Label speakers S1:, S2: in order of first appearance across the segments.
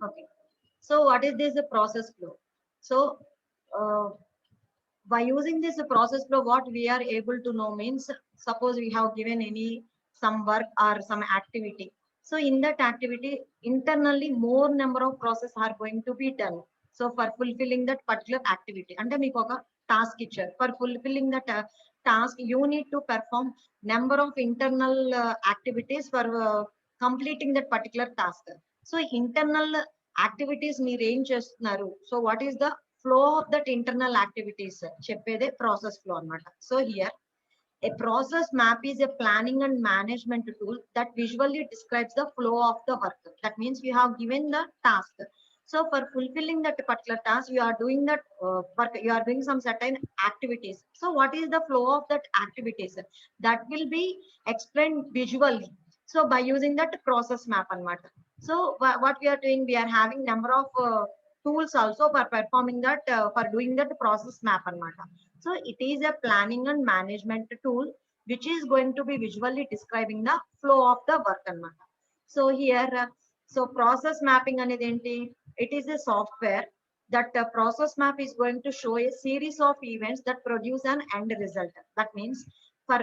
S1: Okay. So what is this process flow? So by using this process flow, what we are able to know means, suppose we have given any some work or some activity. So in that activity, internally more number of process are going to be done. So for fulfilling that particular activity, and meeku oka task ichcharu. For fulfilling that task, you need to perform number of internal activities for completing that particular task. So internal activities మీరు ఏం చేస్తున్నారు? So what is the flow of that internal activities చెప్పేదే process flow అన్నమాట. So here a process map is a planning and management tool that visually describes the flow of the work. That means you have given the task. So for fulfilling that particular task, you are doing that work, you are doing some certain activities. So what is the flow of that activities? That will be explained visually. So by using that process map anamata. So what we are doing, we are having number of tools also for performing that, for doing that process map anamata. So it is a planning and management tool which is going to be visually describing the flow of the work anamata. So here, so process mapping అనేది ఏంటి? It is a software that process map is going to show a series of events that produce an end result. That means for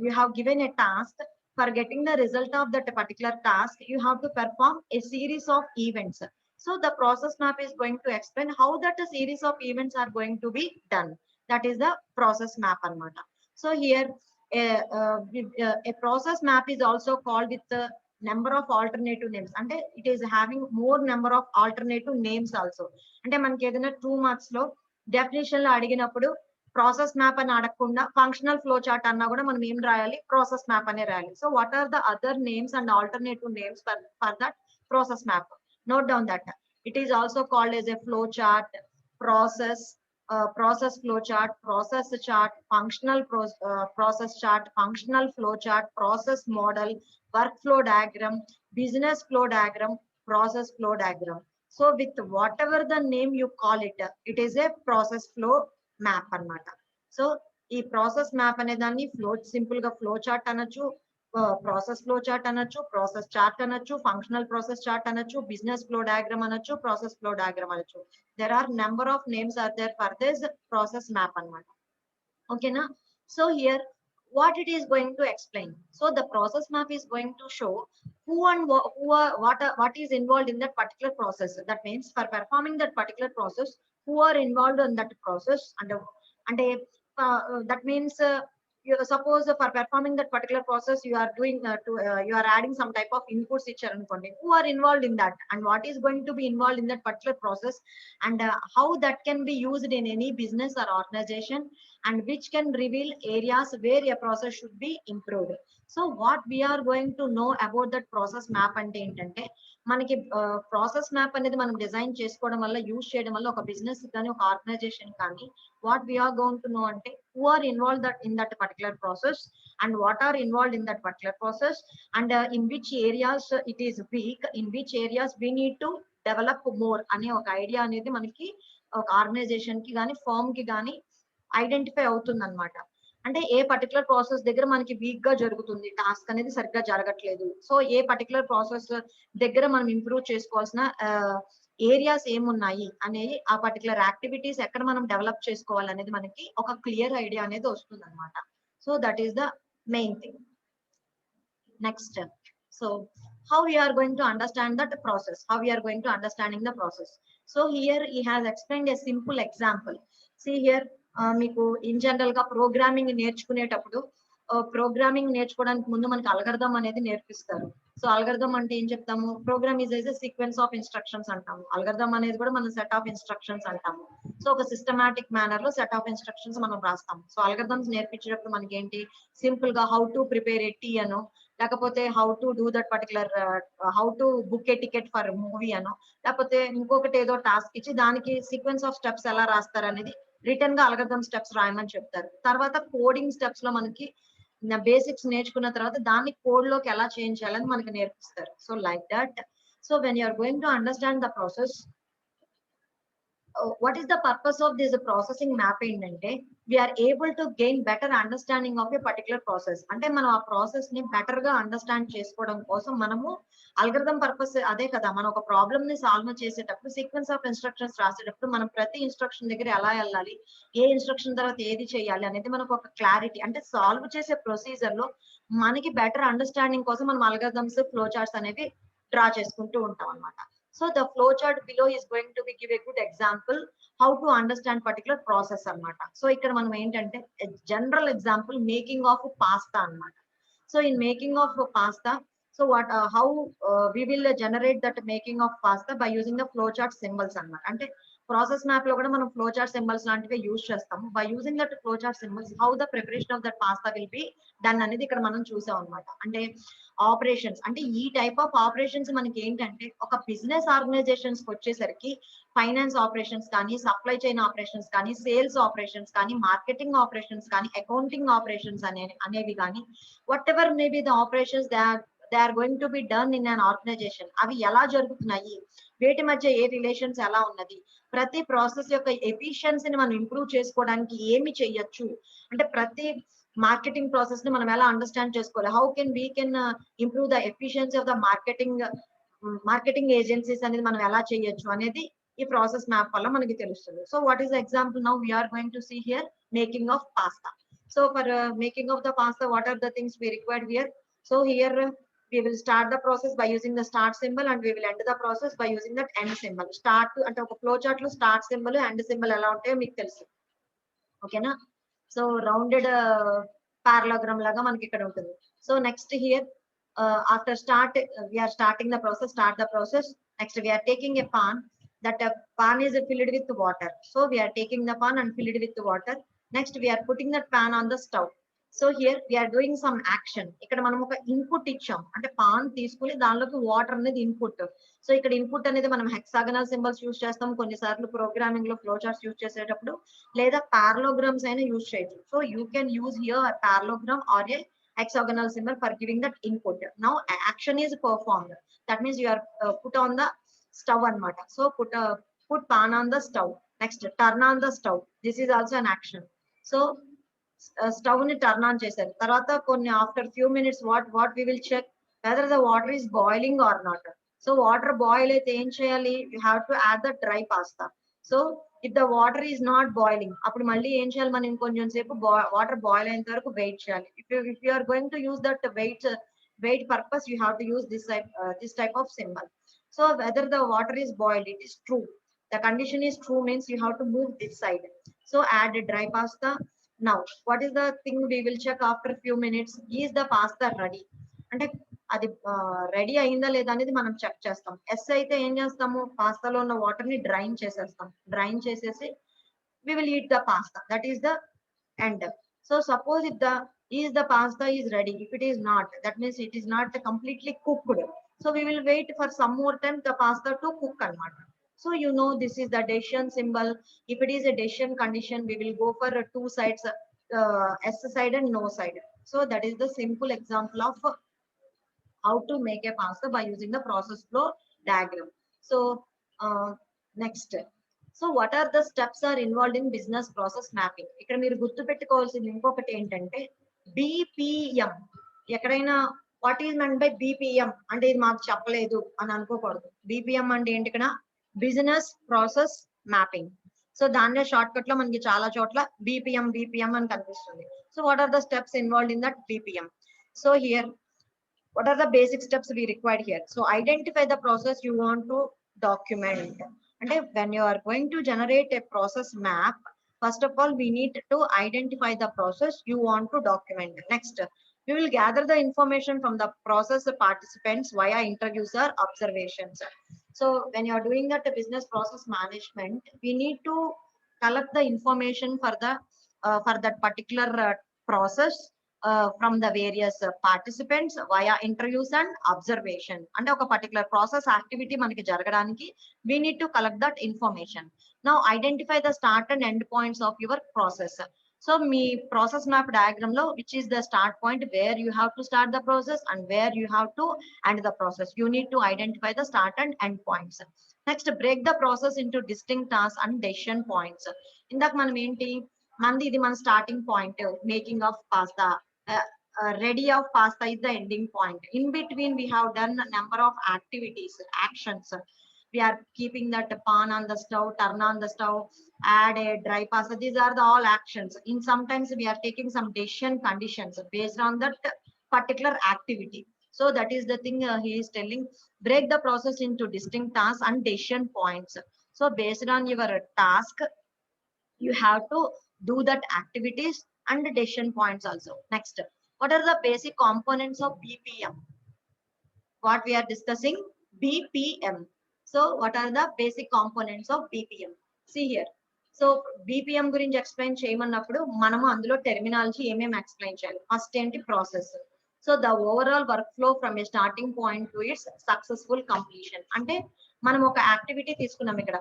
S1: you have given a task. For getting the result of that particular task, you have to perform a series of events. So the process map is going to explain how that a series of events are going to be done. That is the process map anamata. So here a process map is also called with the number of alternative names, and it is having more number of alternative names also. అంటే మనకి ఏదైనా 2 marks లో definition లో అడిగినప్పుడు process map అని అడగకుండా functional flow chart అన్నా కూడా మనం ఏం రాయాలి? ప్రాసెస్ మ్యాప్ అనే రాయాలి. So what are the other names and alternative names for that process map? Note down that it is also called as a flow chart, process, process flow chart, process chart, functional process chart, functional flow chart, process model, workflow diagram, business flow diagram, process flow diagram. So with whatever the name you call it, it is a process flow map anamata. So ఈ process map అనే దాన్ని simple గా flow chart అనొచ్చు, process flow chart అనొచ్చు, process chart అనొచ్చు, functional process chart అనొచ్చు, business flow diagram అనొచ్చు, process flow diagram అనొచ్చు. There are number of names are there for this process map anamata. Okay na? So here what it is going to explain. So the process map is going to show who and what is involved in that particular process. That means for performing that particular process, who are involved in that process, and that means you suppose for performing that particular process you are doing you are adding some type of inputs which are who are involved in that, and what is going to be involved in that particular process, and how that can be used in any business or organization, and which can reveal areas where a process should be improved. So what we are going to know about that process map అంటే ఏంటంటే, మనకి process map అనేది మనం design చేసుకోవడం వల్ల, use చేయడం వల్ల ఒక బిజినెస్ కానీ ఒక ఆర్గనైజేషన్ కానీ what we are going to know ante who are involved that in that particular process, and what are involved in that particular process, and in which areas it is weak, in which areas we need to develop more అనే ఒక idea అనేది మనకి ఒక organisation కి కానీ firm కి కానీ identify అవుతుంది అనమాట. అంటే ఏ పర్టికులర్ ప్రాసెస్ దగ్గర మనకి వీక్ గా జరుగుతుంది, టాస్క్ అనేది సరిగ్గా జరగట్లేదు, సో ఏ పర్టికులర్ ప్రాసెస్ దగ్గర మనం ఇంప్రూవ్ చేసుకోవాల్సిన ఏరియాస్ ఏమున్నాయి అనేది, ఆ పర్టికులర్ యాక్టివిటీస్ ఎక్కడ మనం డెవలప్ చేసుకోవాలనేది మనకి ఒక క్లియర్ ఐడియా అనేది వస్తుంది అనమాట. So that is the main thing. Next, so how we are going to understand that process, how we are going to understanding the process. So here he has explained a simple example. See here, మీకు in general గా programming నేర్చుకునేటప్పుడు, programming నేర్చుకోవడానికి ముందు మనకి algorithm అనేది నేర్పిస్తారు. So algorithm అంటే ఏం చెప్తాము? Program is a sequence of instructions అంటాము. అల్గరిథం అనేది కూడా మనం సెట్ ఆఫ్ ఇన్స్ట్రక్షన్స్ అంటాము. సో ఒక సిస్టమాటిక్ మేనర్ లో సెట్ ఆఫ్ ఇన్స్ట్రక్షన్స్ మనం రాస్తాము. సో అల్గరిథమ్స్ నేర్పించేటప్పుడు మనకి ఏంటి, సింపుల్ గా how to prepare a tea అనో, లేకపోతే how to do that particular, how to book a ticket for movie అనో, లేకపోతే ఇంకొకటి ఏదో టాస్క్ ఇచ్చి దానికి సీక్వెన్స్ ఆఫ్ స్టెప్స్ ఎలా రాస్తారు అనేది రిటర్న్ గా అల్గరిథం స్టెప్స్ రాయమని చెప్తారు. తర్వాత కోడింగ్ స్టెప్స్ లో మనకి బేసిక్స్ నేర్చుకున్న తర్వాత దాన్ని కోడ్ లోకి ఎలా చేంజ్ చేయాలని మనకి నేర్పిస్తారు. So like that, so when you are going to understand the process, what is the purpose of this processing map ఏంటంటే we are able to gain better understanding of a particular process. అంటే మనం ఆ process ని better గా understand చేసుకోవడం కోసం మనము algorithm purpose అదే కదా, మనం ఒక ప్రాబ్లమ్ ని సాల్వ్ చేసేటప్పుడు సీక్వెన్స్ ఆఫ్ ఇన్స్ట్రక్షన్స్ రాసేటప్పుడు మనం ప్రతి ఇన్స్ట్రక్షన్ దగ్గర ఎలా వెళ్ళాలి, ఏ ఇన్స్ట్రక్షన్ తర్వాత ఏది చేయాలి అనేది మనకు ఒక క్లారిటీ, అంటే సాల్వ్ చేసే ప్రొసీజర్ లో మనకి బెటర్ అండర్స్టాండింగ్ కోసం మనం అల్గరిథమ్స్ ఫ్లో చార్ట్స్ అనేవి డ్రా చేసుకుంటూ ఉంటాం అన్నమాట. So the flow chart below is going to be give a good example how to understand particular process అన్నమాట. సో ఇక్కడ మనం ఏంటంటే general example making of pasta అన్నమాట. So in making of pasta, so what how we will generate that making of pasta by using the flow chart symbols అన్నమాట. అంటే process map లో కూడా మనం ఫ్లో చార్ట్ సింబల్స్ లాంటివి use చేస్తాము. By using that flow chart symbols how the preparation of that pasta will be done అనేది ఇక్కడ మనం చూసాం అన్నమాట. అంటే ఆపరేషన్స్, అంటే ఈ టైప్ ఆఫ్ ఆపరేషన్స్ మనకి ఏంటంటే ఒక బిజినెస్ ఆర్గనైజేషన్స్ వచ్చేసరికి ఫైనాన్స్ ఆపరేషన్స్ కానీ, సప్లై చైన్ ఆపరేషన్స్ కానీ, సేల్స్ ఆపరేషన్స్ కానీ, మార్కెటింగ్ ఆపరేషన్స్ కానీ, అకౌంటింగ్ ఆపరేషన్స్ అనేవి కానీ, whatever may be the operations they are going to be done in an organization, అవి ఎలా జరుగుతున్నాయి, వేటి మధ్య ఏ రిలేషన్స్ ఎలా ఉన్నది, ప్రతి ప్రాసెస్ యొక్క ఎఫిషియన్సీని మనం ఇంప్రూవ్ చేసుకోవడానికి ఏమి చెయ్యొచ్చు, అంటే ప్రతి మార్కెటింగ్ ప్రాసెస్ ని మనం ఎలా అండర్స్టాండ్ చేసుకోవాలి, how can we can improve the efficiency of the marketing agencies అనేది మనం ఎలా చేయొచ్చు అనేది ఈ ప్రాసెస్ మ్యాప్ వల్ల మనకి తెలుస్తుంది. So what is the example now we're going to see here making of pasta. So for making of the pasta what are the things we required here? So here we will start the process by using the start symbol and we will end the process by using that end symbol. Start అంటే ఒక flow chart లో start symbol end symbol ఎలా ఉంటాయో మీకు తెలుసు, ఓకేనా? So rounded parallelogram లాగా మనకి ఇక్కడ ఉంటుంది. So next here after start we are starting the process, start the process. Next we are taking a pan, that pan is filled with water. So we are taking the pan and filled with water. Next we are putting that pan on the stove. So here we're doing some action. ఇక్కడ మనం ఒక input ఇచ్చాం, అంటే pan తీసుకుని దానిలోకి water అనేది input. So ఇక్కడ input అనేది మనం హెక్సాగనల్ సింబల్స్ యూజ్ చేస్తాం, కొన్నిసార్లు ప్రోగ్రామింగ్ లో ఫ్లో చార్ట్స్ యూజ్ చేసేటప్పుడు, లేదా పారలోగ్రామ్స్ అయినా యూజ్ చేయొచ్చు. So you can use here parallelogram or a hexagonal symbol for giving that input. Now action is performed, that means you are put on the stove anamata. So put pan on the stove. Next turn on the stove, this is also an action. So stove ని turn on చేశారు, తర్వాత కొన్ని after few minutes what we will check whether the water is boiling or not. So water boil అయితే ఏం చేయాలి, you have to add the dry pasta. So if the water is not boiling, అప్పుడు మళ్ళీ ఏం చేయాలి, మనం ఇంకొంచెం సేపు వాటర్ బాయిల్ అయినంత వరకు వెయిట్ చేయాలి. If you are going to use that wait purpose, you have to use this type of symbol. So whether the water is boiled, it is true, the condition is true means you have to move this side. So add dry pasta. Now what is the thing we will check after few minutes, is the pasta ready, అంటే అది ready అయిందా లేదా అనేది మనం check చేస్తాం. Yes అయితే ఏం చేస్తాము, పాస్తాలో ఉన్న వాటర్ ని డ్రైన్ చేసేస్తాం. డ్రైన్ చేసేసి we will eat the pasta, that is the end. So suppose if the pasta is ready, if it is not, that means it is not completely cooked, so we will wait for some more time the pasta to cook anamata. So you know this is the decision symbol. If it is a decision condition, we will go for two sides, S side and no side. So that is the simple example of how to make a pasta by using the process flow diagram. So next, so what are the steps are involved in business process mapping? ఇక్కడ మీరు గుర్తు పెట్టుకోవాల్సింది ఇంకొకటి ఏంటంటే BPM. ఎక్కడైనా what is meant by BPM అంటే ఇది మాకు చెప్పలేదు అని అనుకోకూడదు. BPM అంటే ఏంటి, ఇక్కడ బిజినెస్ ప్రాసెస్ మ్యాపింగ్. సో దాన్నే షార్ట్ కట్ లో మనకి చాలా చోట్ల BPM అని కనిపిస్తుంది. So what are the steps involved in that BPM? So here what are the basic steps we required here? So identify the process you want to document. And when you are going to generate a process map, first of all we need to identify the process you want to document. Next, we will gather the information from the process participants via interviews or observations. So when you are doing that business process management, we need to collect the information for that particular process from the various participants via interviews and observation. And a particular process activity manaki jaragadانiki, we need to collect that information. Now identify the start and end points of your process. So me process map diagram lo, which is the start point where you have to start the process and where you have to end the process. You need to identify the start and end points. Next, break the process into distinct tasks and decision points. ఇందాక మనం ఏంటి మంది ఇది మన starting point, making of pasta, ready of pasta is the ending point. In between we have done a number of activities, actions. We are keeping that pan on the stove, turn on the stove, add a dry pasta. These are the all actions. In sometimes we are taking some decision conditions based on that particular activity. So that is the thing he is telling. Break the process into distinct tasks and decision points. So based on your task, you have to do that activities and decision points also. Next, what are the basic components of BPM? What we are discussing, BPM. So what are the basic components of BPM? See here. So BPM గురించి explain చేయమన్నప్పుడు మనము అందులో terminology ఏమేమి explain చేయాలి. First ఏంటి, process. So the overall work flow from A starting point to it's successful completion. అంటే మనం ఒక activity తీసుకున్నాం, ఇక్కడ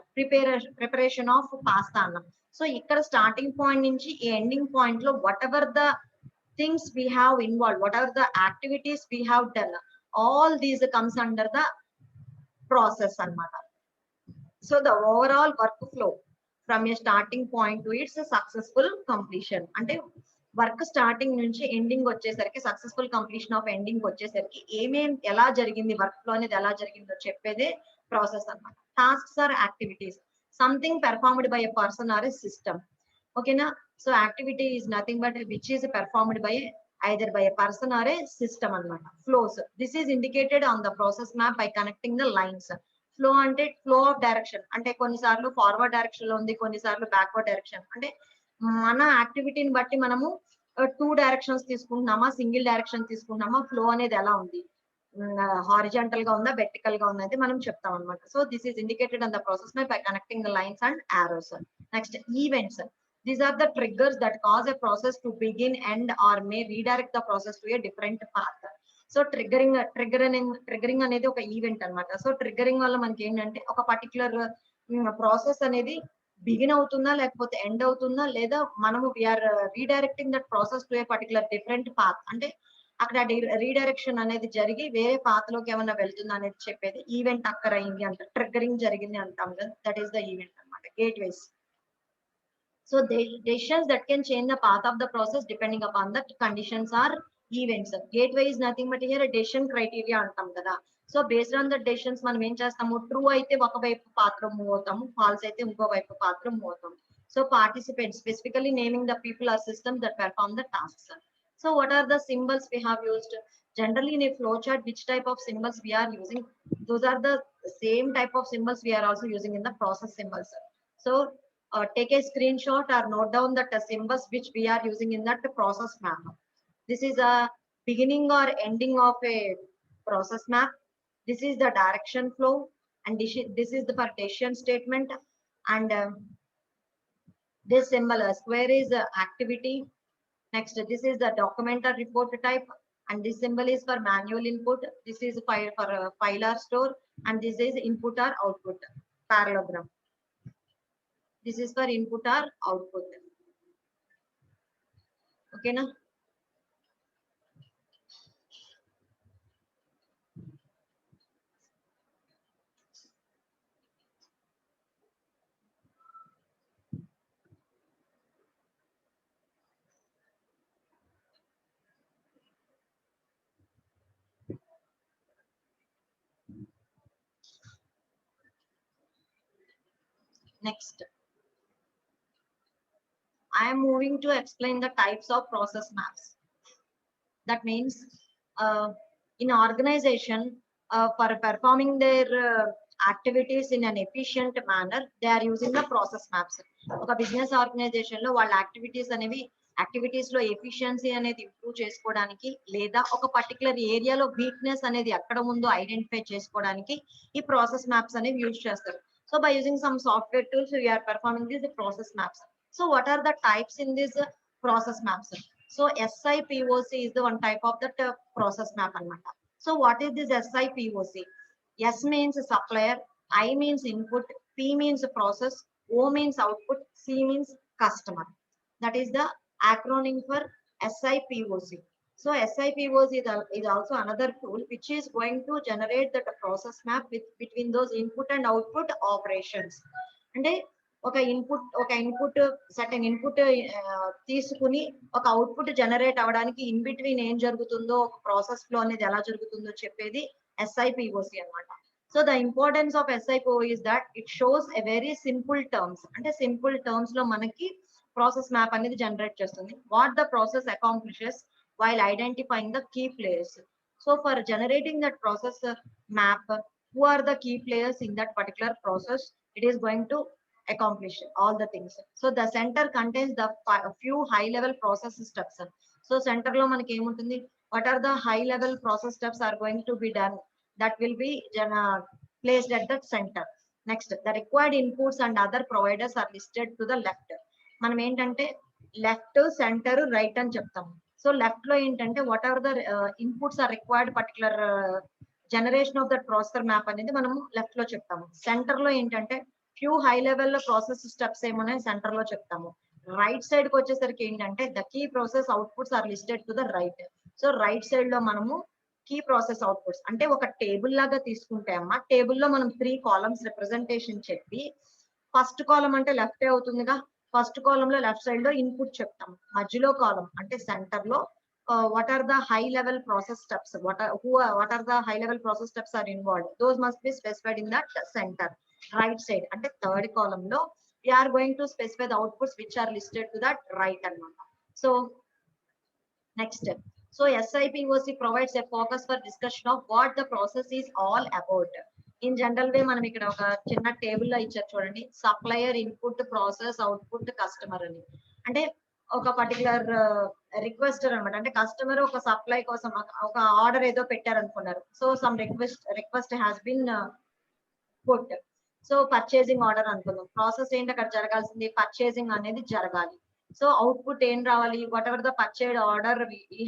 S1: ప్రిపరేషన్ ఆఫ్ పాస్తా అన్నాం. సో ఇక్కడ స్టార్టింగ్ పాయింట్ నుంచి ఈ ఎండింగ్ పాయింట్ లో what ever the things we have involve, what ever the activities we have done, all these comes under the process anamata. So the overall workflow from a starting point to its successful completion, ante work starting నుంచి ending వచ్చేసరికి, successful completion of ending వచ్చేసరికి ఏమేం ఎలా జరిగింది, work flow అనేది ఎలా జరిగిందో చెప్పేదే ప్రాసెస్ అన్నమాట. Tasks or activities, something performed by a person or a system. ఓకేనా. So activity is nothing but which is performed by either by a person or a system అన్నమాట. Flows, this is indicated on the process map by connecting the lines. Flow అంటే flow of direction, అంటే కొన్నిసార్లు forward direction లో ఉంది, కొన్నిసార్లు backward direction. అంటే మన యాక్టివిటీని బట్టి మనము 2 డైరెక్షన్స్ తీసుకుంటున్నామా, సింగిల్ డైరెక్షన్ తీసుకుంటున్నామా, ఫ్లో అనేది ఎలా ఉంది, హారిజాంటల్ గా ఉందా, వెర్టికల్ గా ఉందా అయితే మనం చెప్తాం అనమాట. So this is indicated on the process my by connecting the lines and Aorus. Next, events. These are the triggers that cause a process to begin, end, or may redirect the process to a different path. So triggering అనేది ఒక event అన్నమాట. So triggering వల్ల మనకి ఏంటంటే ఒక particular process అనేది begin అవుతుందా లేకపోతే ఎండ్ అవుతుందా, లేదా మనము we're redirecting that process to a particular different path, అంటే అక్కడ రీడైరెక్షన్ అనేది జరిగి వేరే పాత్ లోకి ఏమన్నా వెళ్తుందా అనేది చెప్పేది ఈవెంట్ అక్కర్ అయింది అంట, ట్రిగ్గరింగ్ జరిగింది అంటాం కదా, దట్ ఈస్ ద ఈవెంట్ అన్నమాట. Gateways. So the decisions that can change the path of the process depending upon the conditions are events. Gateway is nothing but here a decision criteria antam kada. So based on the decisions మనం ఏం చేస్తాము, true అయితే ఒక వైపు పాత్ర move అవుతాము, falls అయితే ఇంకో వైపు పాత్ర మూవ్ అవుతాము. So participants, specifically naming the people or systems that perform the tasks. So what are the symbols we have used? Generally in a flow chart, which type of symbols we are using? Those are the same type of symbols we are also using in the process symbols. So take a screenshot or note down that the symbols which we are using in that process map. This is a beginning or ending of a process map. This is the direction flow, and this is the for decision statement. And this symbol square is activity. Next, this is the document or report type, and this symbol is for manual input. This is for file or store, and this is input or output, parallelogram. This is for input or output. Okay na. Next, I am moving to explain the types of process maps. That means in organization, for performing their activities in an efficient manner, they are using the process maps. ఒక business organisation లో వాళ్ళ activities లో efficiency అనేది improve చేసుకోవడానికి, లేదా ఒక particular ఏరియాలో weakness అనేది ఎక్కడ ఉందో ఐడెంటిఫై చేసుకోవడానికి ఈ ప్రాసెస్ మ్యాప్స్ అనేవి యూజ్ చేస్తారు. So by using some software tools we're performing this process maps. So what are the types in this process maps? So SIPOC is the one type of that process map anamata. So what is this SIPOC? S means supplier, I means input, P means process, O means output, C means customer. That is the acronym for SIPOC. So SIPOC is also another tool which is going to generate that process map between those input and output operations. అంటే ఒక input certain input తీసుకుని ఒక output generate అవడానికి in between ఏం జరుగుతుందో ఒక process flow అనేది ఎలా జరుగుతుందో చెప్పేది SIPOC అన్నమాట. So the importance of SIPO is that it shows a very simple terms, అంటే సింపుల్ టర్మ్స్ లో మనకి ప్రాసెస్ మ్యాప్ అనేది జనరేట్ చేస్తుంది. What the process accomplishes while identifying the key players. So for generating that process map, who are the key players in that particular process, it is going to accomplish all the things. So the center contains the few high level process steps. So center lo manaki em untundi, what are the high level process steps are going to be done, that will be placed at that center. Next, the required inputs and other providers are listed to the left. మనం ఏంటంటే left centre right అని చెప్తాము. So left లో ఏంటంటే what are the inputs are required particular generation of that processor map అనేది మనము left లో చెప్తాము. సెంటర్ లో ఏంటంటే few high level process steps ఏమున్నాయి సెంటర్ లో చెప్తాము. రైట్ సైడ్ కి వచ్చేసరికి ఏంటంటే the key process outputs are listed to the right. So right side లో మనము కీ ప్రాసెస్ అవుట్పుట్స్ అంటే ఒక టేబుల్ లాగా తీసుకుంటే అమ్మా, టేబుల్ లో మనం 3 కాలమ్స్ రిప్రజెంటేషన్ చెప్పి ఫస్ట్ కాలమ్ అంటే లెఫ్ట్ అవుతుందిగా, ఫస్ట్ కాలమ్ లో లెఫ్ట్ సైడ్ లో ఇన్పుట్ చెప్తాం, మధ్యలో కాలమ్ అంటే సెంటర్ లో what are the high level process steps, what are the high level process steps are involved, those must be specified in that center. Right side అంటే third column లో we are going to specify the outputs which are listed to that right అన్నమాట. So next, so SIPOC provides a focus for discussion of what the process is all about. In general వే మనం ఇక్కడ ఒక చిన్న table లో ఇచ్చారు చూడండి, supplier, input, process, output, customer అని. అంటే ఒక పర్టికులర్ రిక్వెస్టర్ అనమాట, అంటే కస్టమర్ ఒక సప్లై కోసం ఒక ఆర్డర్ ఏదో పెట్టారు అనుకున్నారు. So some request has been put. So purchasing order అనుకుందాం. ప్రాసెస్ ఏంటి అక్కడ జరగాల్సింది, పర్చేసింగ్ అనేది జరగాలి. సో అవుట్పుట్ ఏం రావాలి, what ever the purchase order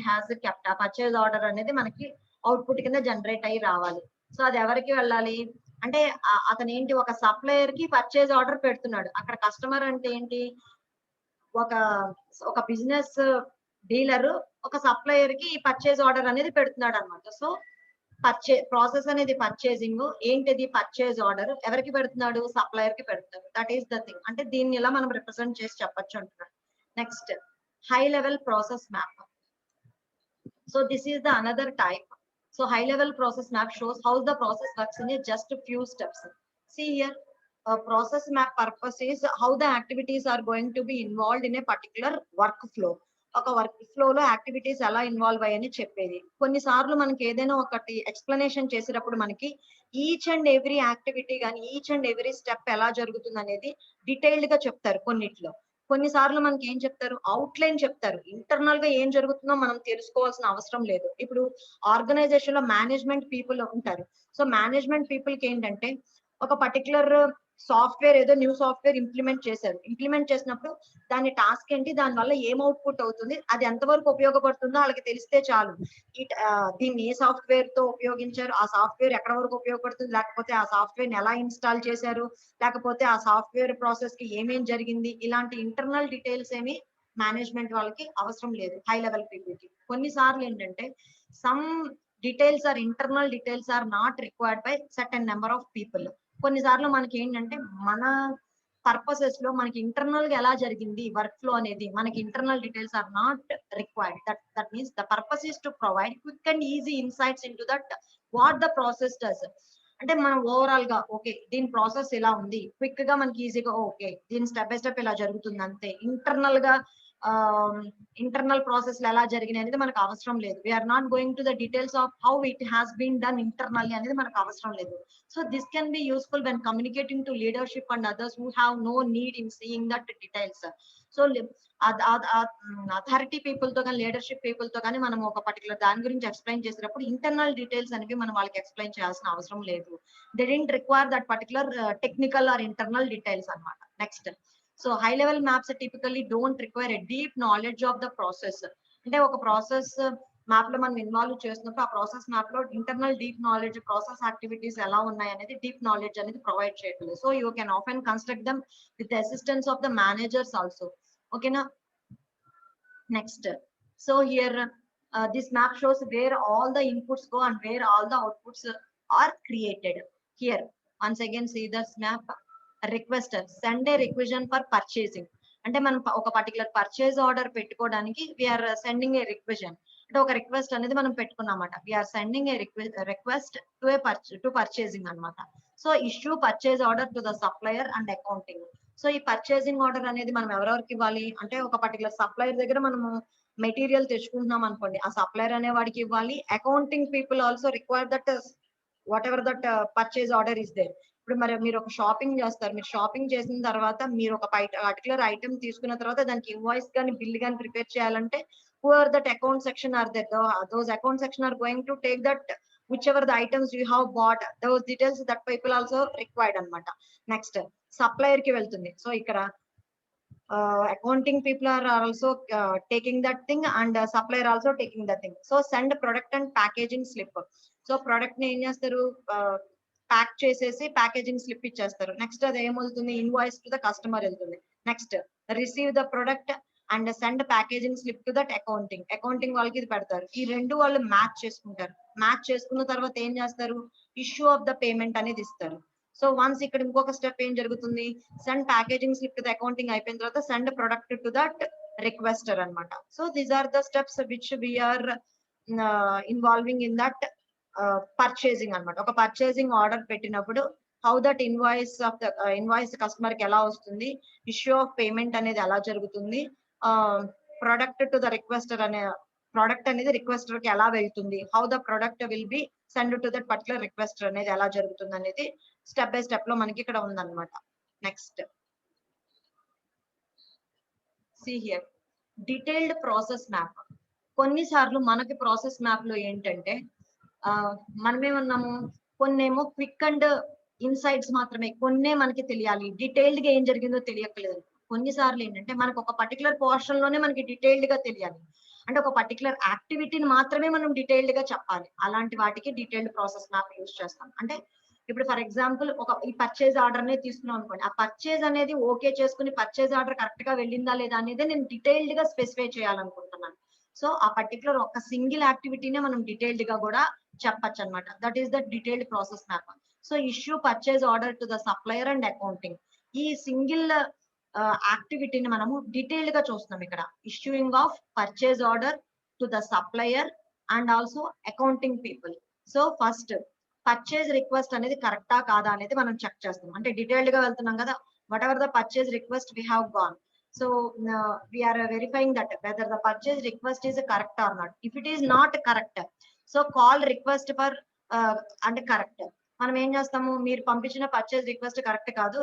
S1: has kept, ఆ పర్చేజ్ ఆర్డర్ అనేది మనకి అవుట్పుట్ కింద జనరేట్ అయ్యి రావాలి. సో అది ఎవరికి వెళ్ళాలి అంటే అతను ఏంటి ఒక సప్లయర్ కి పర్చేజ్ ఆర్డర్ పెడుతున్నాడు. అక్కడ కస్టమర్ అంటే ఏంటి, ఒక బిజినెస్ డీలర్ ఒక సప్లయర్ కి పర్చేజ్ ఆర్డర్ అనేది పెడుతున్నాడు అనమాట. సో ప్రాసెస్ అనేది పర్చేసింగ్, ఏంటిది పర్చేజ్ ఆర్డర్ ఎవరికి పెడుతున్నాడు, సప్లయర్ కి పెడుతున్నాడు. దట్ ఈస్ ద థింగ్, అంటే దీన్ని ఇలా మనం రిప్రజెంట్ చేసి చెప్పొచ్చు అంటున్నాడు. Next, high level process map. So this is the another type. So high level process map shows how the process works in a just a few steps. See here, a process map purpose is how the activities are going to be involved in a particular workflow. ఒక work flow లో activities ఎలా involve అయ్యని చెప్పేది. కొన్నిసార్లు మనకి ఏదైనా ఒకటి explanation చేసేటప్పుడు మనకి ఈచ్ అండ్ ఎవ్రీ యాక్టివిటీ కానీ ఈచ్ అండ్ ఎవ్రీ స్టెప్ ఎలా జరుగుతుంది అనేది డీటెయిల్డ్ గా చెప్తారు కొన్నిట్లో. కొన్నిసార్లు మనకి ఏం చెప్తారు, అవుట్లైన్ చెప్తారు. ఇంటర్నల్ గా ఏం జరుగుతుందో మనం తెలుసుకోవాల్సిన అవసరం లేదు. ఇప్పుడు ఆర్గనైజేషన్ లో మేనేజ్మెంట్ పీపుల్ ఉంటారు. సో మేనేజ్మెంట్ పీపుల్ కి ఏంటంటే ఒక పర్టికులర్ సాఫ్ట్వేర్ ఏదో న్యూ సాఫ్ట్వేర్ ఇంప్లిమెంట్ చేశారు. ఇంప్లిమెంట్ చేసినప్పుడు దాని టాస్క్ ఏంటి, దాని వల్ల ఏం అవుట్పుట్ అవుతుంది, అది ఎంతవరకు ఉపయోగపడుతుందో వాళ్ళకి తెలిస్తే చాలు. దీన్ని ఏ సాఫ్ట్వేర్ తో ఉపయోగించారు, ఆ సాఫ్ట్వేర్ ఎక్కడ వరకు ఉపయోగపడుతుంది, లేకపోతే ఆ సాఫ్ట్వేర్ ఎలా ఇన్స్టాల్ చేశారు, లేకపోతే ఆ సాఫ్ట్వేర్ ప్రాసెస్ కి ఏమేం జరిగింది, ఇలాంటి ఇంటర్నల్ డీటెయిల్స్ ఏమి మేనేజ్మెంట్ వాళ్ళకి అవసరం లేదు హై లెవెల్ పీపుల్ కి. కొన్నిసార్లు ఏంటంటే some details are internal details are not required by certain number of people. కొన్నిసార్లు మనకి ఏంటంటే మన పర్పసెస్ లో మనకి ఇంటర్నల్ గా ఎలా జరిగింది వర్క్ ఫ్లో అనేది మనకి internal details are not required. That means the purpose is to provide quick and easy insights in to that what the process does. అంటే మనం ఓవరాల్ గా ఓకే దీని ప్రాసెస్ ఇలా ఉంది, క్విక్ గా మనకి ఈజీగా ఓకే దీని స్టెప్ బై స్టెప్ ఇలా జరుగుతుంది అంతే. ఇంటర్నల్ గా ఇంటర్నల్ ప్రాసెస్ ఎలా జరిగినాయి అనేది మనకు అవసరం లేదు. We're not going to the details of how it has been done internally అనేది మనకు అవసరం లేదు. So this can be useful when communicating to leadership and others who have no need in seeing that details. So authority people తో కానీ leadership people తో కానీ మనం ఒక పర్టికులర్ దాని గురించి ఎక్స్ప్లెయిన్ చేసేటప్పుడు ఇంటర్నల్ డీటెయిల్స్ అనేవి మనం వాళ్ళకి ఎక్స్ప్లెయిన్ చేయాల్సిన అవసరం లేదు. They didn't require that particular technical or internal details అన్నమాట. Next, so high level maps typically don't require a deep knowledge of the process. అంటే ఒక ప్రాసెస్ మ్యాప్ లో మనం ఇన్వాల్వ్ చేసినప్పుడు ఆ ప్రాసెస్ మ్యాప్ లో internal deep knowledge, process activities ఎలా ఉన్నాయి అనేది డీప్ నాలెడ్జ్ అనేది ప్రొవైడ్ చేయట్లేదు. So you can often construct them with the assistance of the managers also. ఓకేనా. Next, so here this map shows where all the inputs go and where all the outputs are created. Here, once again, see this map. Request, send a requisition for purchasing. అంటే మనం ఒక particular purchase order పెట్టుకోవడానికి we're sending a requisition, అంటే ఒక request అనేది మనం పెట్టుకున్నామట. We're sending a request to purchasing అనమాట. So issue purchase order to the supplier and accounting. So ఈ పర్చేసింగ్ ఆర్డర్ అనేది మనం ఎవరెవరికి ఇవ్వాలి అంటే, ఒక పర్టికులర్ సప్లయర్ దగ్గర మనము మెటీరియల్ తెచ్చుకుంటున్నాం అనుకోండి, ఆ సప్లయర్ అనే వాడికి ఇవ్వాలి. Accounting people also require that what ever that purchase order is there. ఇప్పుడు మరి మీరు ఒక షాపింగ్ చేస్తారు, మీరు షాపింగ్ చేసిన తర్వాత మీరు ఒక పర్టికులర్ ఐటమ్ తీసుకున్న తర్వాత దానికి ఇన్వాయిస్ కానీ బిల్ కానీ ప్రిపేర్ చేయాలంటే, who are that account section are there, those account section are going to take that whichever the items you have bought, those details that people also required అనమాట. Next supplier కి వెళ్తుంది. So ఇక్కడ accounting people are also taking that thing and supplier also taking that thing. So send product and packaging slip. So product ని ఏం చేస్తారు, pack చేసేసి packaging slip ఇచ్చేస్తారు. Next అది ఏమవుతుంది, ఇన్వాయిస్ టు ద కస్టమర్ వెళ్తుంది. Next receive the product and send packaging slip to that accounting. Accounting వాళ్ళకి ఇది పెడతారు. ఈ రెండు వాళ్ళు మ్యాచ్ చేసుకుంటారు. మ్యాచ్ చేసుకున్న తర్వాత ఏం చేస్తారు, ఇష్యూ ఆఫ్ ద పేమెంట్ అనేది ఇస్తారు. సో వన్స్ ఇక్కడ ఇంకొక స్టెప్ ఏం జరుగుతుంది, send packaging slip to the accounting అయిపోయిన తర్వాత send product to that requester అనమాట. So these are the steps which we're involving in that purchasing అనమాట. ఒక పర్చేసింగ్ ఆర్డర్ పెట్టినప్పుడు how that invoice of the invoice customer కి ఎలా వస్తుంది, issue of payment అనేది ఎలా జరుగుతుంది, ప్రొడక్ట్ టు ద రిక్వెస్టర్ అనే ప్రొడక్ట్ అనేది రిక్వెస్టర్ కి ఎలా వెళ్తుంది, how the product will be send to that particular requester అనేది ఎలా జరుగుతుంది అనేది స్టెప్ బై స్టెప్ లో మనకి ఇక్కడ ఉందన్నమాట. Next see here, detailed process map. కొన్నిసార్లు మనకి ప్రాసెస్ మ్యాప్ లో ఏంటంటే మనమేమన్నాము, కొన్నేమో క్విక్ అండ్ ఇన్సైట్స్ మాత్రమే, కొన్నే మనకి తెలియాలి, డీటెయిల్డ్ గా ఏం జరిగిందో తెలియట్లేదు. కొన్నిసార్లు ఏంటంటే మనకు ఒక పర్టికులర్ పోర్షన్ లోనే మనకి డీటెయిల్డ్ గా తెలియాలి, అంటే ఒక పర్టికులర్ యాక్టివిటీని మాత్రమే మనం డీటెయిల్డ్ గా చెప్పాలి. అలాంటి వాటికి డీటెయిల్డ్ ప్రాసెస్ మ్యాప్ యూజ్ చేస్తాం. అంటే ఇప్పుడు ఫర్ ఎగ్జాంపుల్ ఈ పర్చేజ్ ఆర్డర్ అనేది తీసుకున్నాం అనుకోండి, ఆ పర్చేజ్ అనేది ఓకే చేసుకుని పర్చేజ్ ఆర్డర్ కరెక్ట్ గా వెళ్ళిందా లేదా అనేది నేను డీటెయిల్డ్ గా స్పెసిఫై చేయాలనుకుంటున్నాను. సో ఆ పర్టికులర్ ఒక సింగిల్ యాక్టివిటీనే మనం డీటెయిల్డ్ గా కూడా చెప్పచ్చు అనమాట. That is the detailed process map. So issue purchase order to the supplier and accounting. ఈ సింగిల్ యాక్టివిటీని మనము డీటెయిల్డ్ గా చూస్తున్నాం ఇక్కడ. Issuing of purchase order to the supplier and also accounting people. So first purchase request అనేది కరెక్టా కాదా అనేది మనం చెక్ చేస్తాం. అంటే డీటెయిల్డ్ గా వెళ్తున్నాం కదా, what ever the purchase request we have gone. So we are verifying that whether the purchase request is correct or not. If it is not correct, so call request for and correct. మనం ఏం చేస్తాము, మీరు పంపించిన purchase request correct కాదు,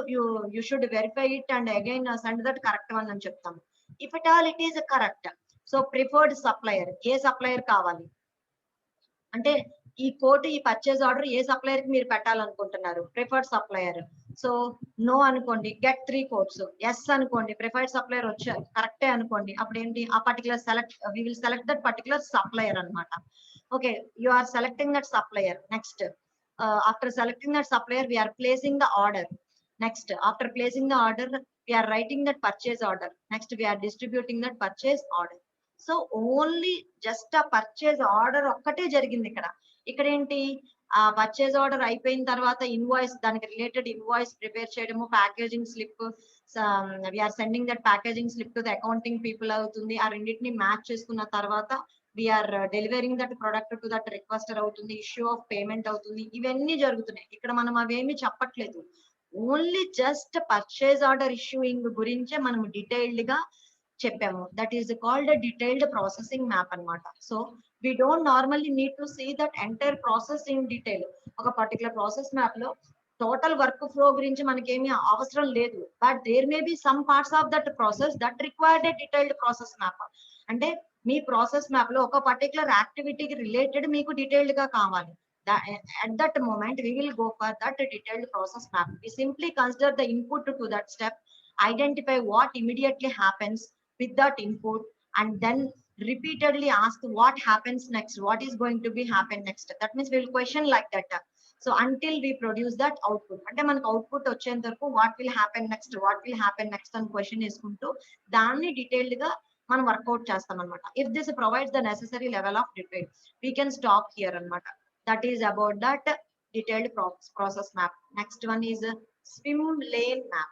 S1: you should verify it and again send that correct one అని చెప్తాము. If it all it is correct, so preferred supplier, A supplier కావాలి అంటే ఈ కోట్ ఈ పర్చేజ్ ఆర్డర్ ఏ సప్లయర్ కి మీరు పెట్టాలనుకుంటున్నారు, ప్రిఫర్డ్ సప్లయర్. సో నో అనుకోండి, గెట్ 3 కోట్స్. ఎస్ అనుకోండి, ప్రిఫర్డ్ సప్లయర్ వచ్చారు కరెక్టే అనుకోండి, అప్పుడు ఏంటి, ఆ particular we will select that particular supplier అనమాట. Okay, you are selecting that supplier. Next after selecting that supplier we are placing the order. Next after placing the order we are writing that purchase order. Next we are distributing that purchase order. So only just ఆ purchase order ఒక్కటే జరిగింది ఇక్కడ. ఇక్కడ ఏంటి, ఆ purchase order అయిపోయిన తర్వాత invoice, దానికి రిలేటెడ్ ఇన్వాయిస్ ప్రిపేర్ చేయడము, packaging slip, we're sending that packaging slip to the accounting people అవుతుంది. ఆ రెండింటిని మ్యాచ్ చేసుకున్న తర్వాత we're delivering that product to that requester అవుతుంది, ఇష్యూ ఆఫ్ పేమెంట్ అవుతుంది. ఇవన్నీ జరుగుతున్నాయి ఇక్కడ. మనం అవేమి చెప్పట్లేదు, only just purchase order issuing గురించే మనం డీటెయిల్డ్ గా చెప్పాము. That is called detailed processing map అన్నమాట. So we don't normally need to see that entire process in detail. ఒక పర్టికులర్ ప్రాసెస్ మ్యాప్ లో టోటల్ వర్క్ ఫ్లో గురించి మనకేమీ అవసరం లేదు, but there may be some parts of that process that required a detailed process map. అంటే మీ process map లో ఒక పర్టికులర్ యాక్టివిటీకి రిలేటెడ్ మీకు డీటెయిల్డ్ గా కావాలి. At that moment we will go for that detailed process map. We simply consider the input to that step, identify what immediately happens with that input, and then repeatedly ask what happens next, what is going to be happen next. That means we will question like that. So until we produce that output, అంటే మనకు output వచ్చేంత వరకు what will happen next, what will happen next అని question వేసుకుంటూ దాన్ని detailed గా మనం work out చేస్తాం అనమాట. If this provides the necessary level of detail we can stop here అనమాట. That is about that detailed process map. Next one is a swim lane map.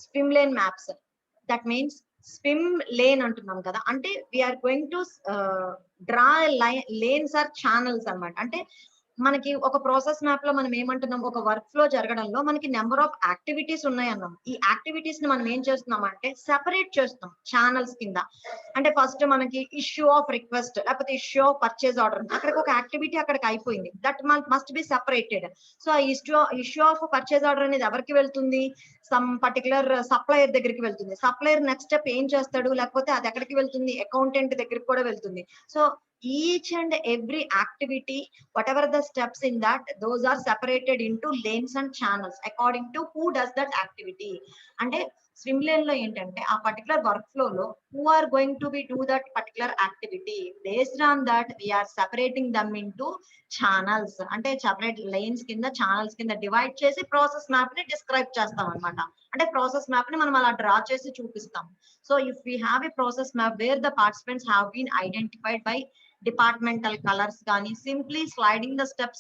S1: Swim lane maps. That means swim lane అంటున్నాం కదా, అంటే we are going to draw lanes or channels అన్నమాట. అంటే మనకి ఒక process map లో మనం ఏమంటున్నాం, ఒక వర్క్ ఫ్లో జరగడంలో మనకి నెంబర్ ఆఫ్ యాక్టివిటీస్ ఉన్నాయన్నాం. ఈ యాక్టివిటీస్ ని మనం ఏం చేస్తున్నాం అంటే సెపరేట్ చేస్తాం ఛానల్స్ కింద. అంటే ఫస్ట్ మనకి ఇష్యూ ఆఫ్ రిక్వెస్ట్ లేకపోతే ఇష్యూ ఆఫ్ పర్చేజ్ ఆర్డర్, అక్కడికి ఒక యాక్టివిటీ అక్కడికి అయిపోయింది, that must be separated. So ఆ ఇష్యూ ఆఫ్ పర్చేజ్ ఆర్డర్ అనేది ఎవరికి వెళ్తుంది, సమ్ పర్టికులర్ సప్లయర్ దగ్గరికి వెళ్తుంది. సప్లయర్ నెక్స్ట్ స్టెప్ ఏం చేస్తాడు, లేకపోతే అది ఎక్కడికి వెళ్తుంది, అకౌంటెంట్ దగ్గరికి కూడా వెళ్తుంది. So each and every activity, whatever the steps in that, those are separated into lanes and channels according to who does that activity. అంటే స్విమ్ లేన్ లో ఏంటంటే ఆ పర్టికులర్ వర్క్ ఫ్లో లో who are going to be do that particular activity, based on that we are separating them into channels. అంటే separate lanes కింద channels కింద divide చేసి process map ని డిస్క్రైబ్ చేస్తాం అనమాట. అంటే ప్రాసెస్ మ్యాప్ ని మనం అలా డ్రా చేసి చూపిస్తాం. So if we have a process map where the participants have been identified by departmental colors gaani, simply sliding the steps,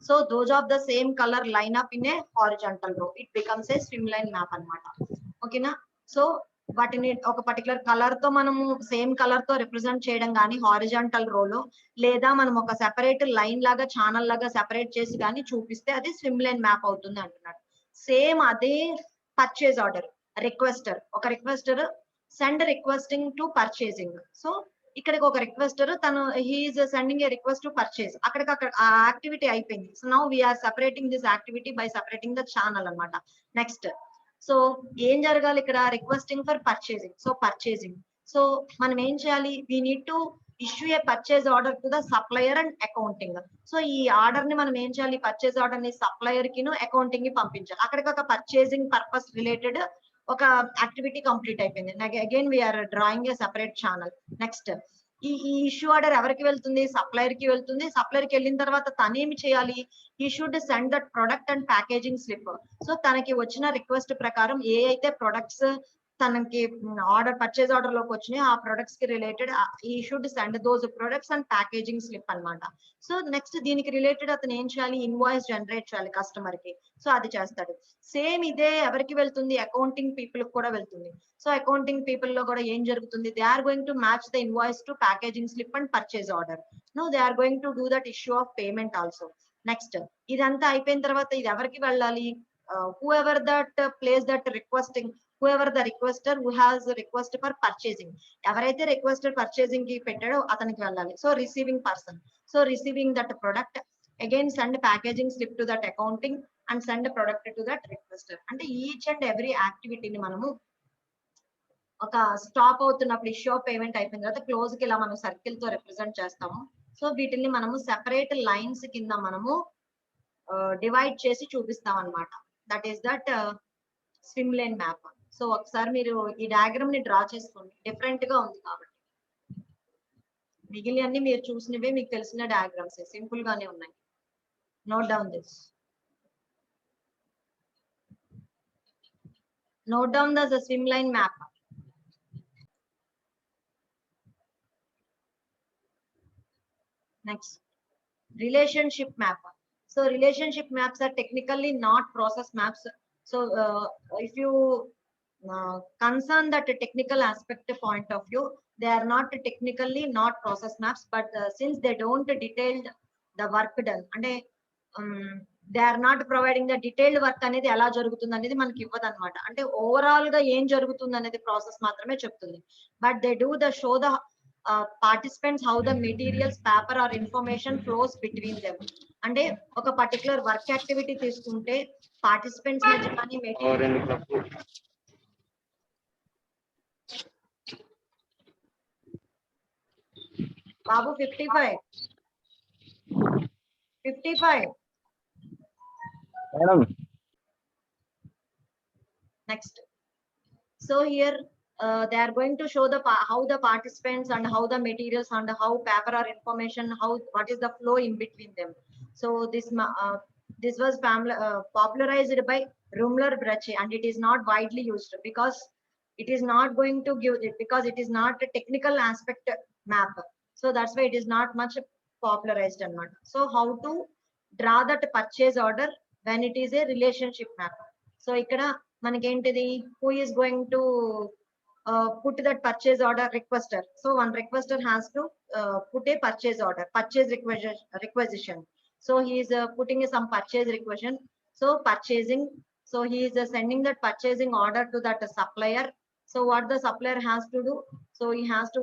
S1: so those of the same color line up in a horizontal row, it becomes a swim lane map anamata. Okay na? So వాటిని ఒక particular colour తో మనము same colour తో represent చేయడం కానీ horizontal రో లో, లేదా మనం ఒక సెపరేట్ లైన్ లాగా ఛానల్ లాగా సెపరేట్ చేసి కానీ చూపిస్తే అది స్విమ్ లైన్ మ్యాప్ అవుతుంది అంటున్నాడు. సేమ్ అదే పర్చేజ్ ఆర్డర్ రిక్వెస్టర్, ఒక requester send requesting to purchasing. So ఇక్కడికి ఒక రిక్వెస్టర్ తను he's sending a request to purchase, అక్కడికి అక్కడ ఆ యాక్టివిటీ అయిపోయింది. So now we're separating this activity by separating the channel అన్నమాట. నెక్స్ట్ సో ఏం జరగాలి ఇక్కడ, requesting for purchasing. So purchasing, so మనం ఏం చేయాలి, we need to issue a purchase order to the supplier and accounting. So ఈ order ని మనం ఏం చేయాలి, పర్చేజ్ ఆర్డర్ ని సప్లయర్ కి అకౌంటింగ్ కి పంపించాలి. అక్కడికి ఒక పర్చేసింగ్ పర్పస్ రిలేటెడ్ ఒక యాక్టివిటీ కంప్లీట్ అయిపోయింది. Again we're drawing a separate channel. Next ఈ ఇష్యూ ఆర్డర్ ఎవరికి వెళ్తుంది, సప్లయర్ కి వెళ్తుంది. సప్లయర్ కి వెళ్ళిన తర్వాత తనేమి చేయాలి, ఈ should send that product and packaging slip. So తనకి వచ్చిన రిక్వెస్ట్ ప్రకారం ఏ అయితే ప్రొడక్ట్స్ తనకి ఆర్డర్ పర్చేజ్ ఆర్డర్ లోకి వచ్చినాయి ఆ ప్రొడక్ట్స్ కి రిలేటెడ్ ఈ should send those products and packaging slip అన్నమాట. సో నెక్స్ట్ దీనికి రిలేటెడ్ అతను ఏం చేయాలి, ఇన్వాయిస్ జనరేట్ చేయాలి కస్టమర్ కి. సో అది చేస్తాడు. సేమ్ ఇదే ఎవరికి వెళ్తుంది, అకౌంటింగ్ పీపుల్ కూడా వెళ్తుంది. సో అకౌంటింగ్ పీపుల్ లో కూడా ఏం జరుగుతుంది, they are going to match the invoice to packaging slip and purchase order. No they are going to do that issue of payment also. Next ఇదంతా అయిపోయిన తర్వాత ఇది ఎవరికి వెళ్ళాలి, who ever that place that requesting, whoever the requester who has a request for purchasing, ఎవరైతే requester purchasing కి పెట్టాడో అతనికి వెళ్ళాలి. So receiving person, so receiving that product again send packaging slip to that accounting and send product to that requester. అంటే each and every యాక్టివిటీని మనము ఒక stop అవుతున్నప్పుడు issue of payment అయిపోయిన తర్వాత క్లోజ్ కి ఇలా మనం సర్కిల్ తో రిప్రజెంట్ చేస్తాము. సో వీటిని మనము సెపరేట్ లైన్స్ కింద మనము డివైడ్ చేసి చూపిస్తాం అన్నమాట. That is that swim lane map. So ఒకసారి మీరు ఈ డయాగ్రామ్ ని డ్రా చేసుకోండి, డిఫరెంట్ గా ఉంది కాబట్టి. మిగిలిన అన్ని మీరు చూసినవే, మీకు తెలిసిన డయాగ్రామ్స్ సింపుల్ గానే ఉన్నాయి. Note down this, note down the swim line map. Next, relationship map. So relationship maps are technically not process maps. So if you concern that technical aspect point of view, they are not technically not process maps, but since they don't detailed the work done, and they are not providing the detailed work అనేది ఎలా జరుగుతుంది అనేది మనకి ఇవ్వదు అనమాట. అంటే overall గా ఏం జరుగుతుంది అనేది ప్రాసెస్ మాత్రమే చెప్తుంది. But they do the show the participants how the materials, paper or information flows between them. అంటే ఒక పర్టికులర్ వర్క్ యాక్టివిటీ తీసుకుంటే పార్టిసిపెంట్స్ మధ్య కానీ బాబు 55
S2: madam.
S1: Next, so here they are going to show the how the participants and how the materials and how paper or information, how what is the flow in between them. So this was popularized by Rumler-Brache, and it is not widely used because it is not going to give it, because it is not a technical aspect map. So that's why it is not much popularized and not. So how to draw that purchase order when it is a relationship map? So ikkada manakentidi, who is going to put that purchase order? Requester. So one requester has to put a purchase order, purchase requisition. So he is putting some purchase requisition. So purchasing. So he is sending that purchasing order to that supplier. So what the supplier has to do? So he has to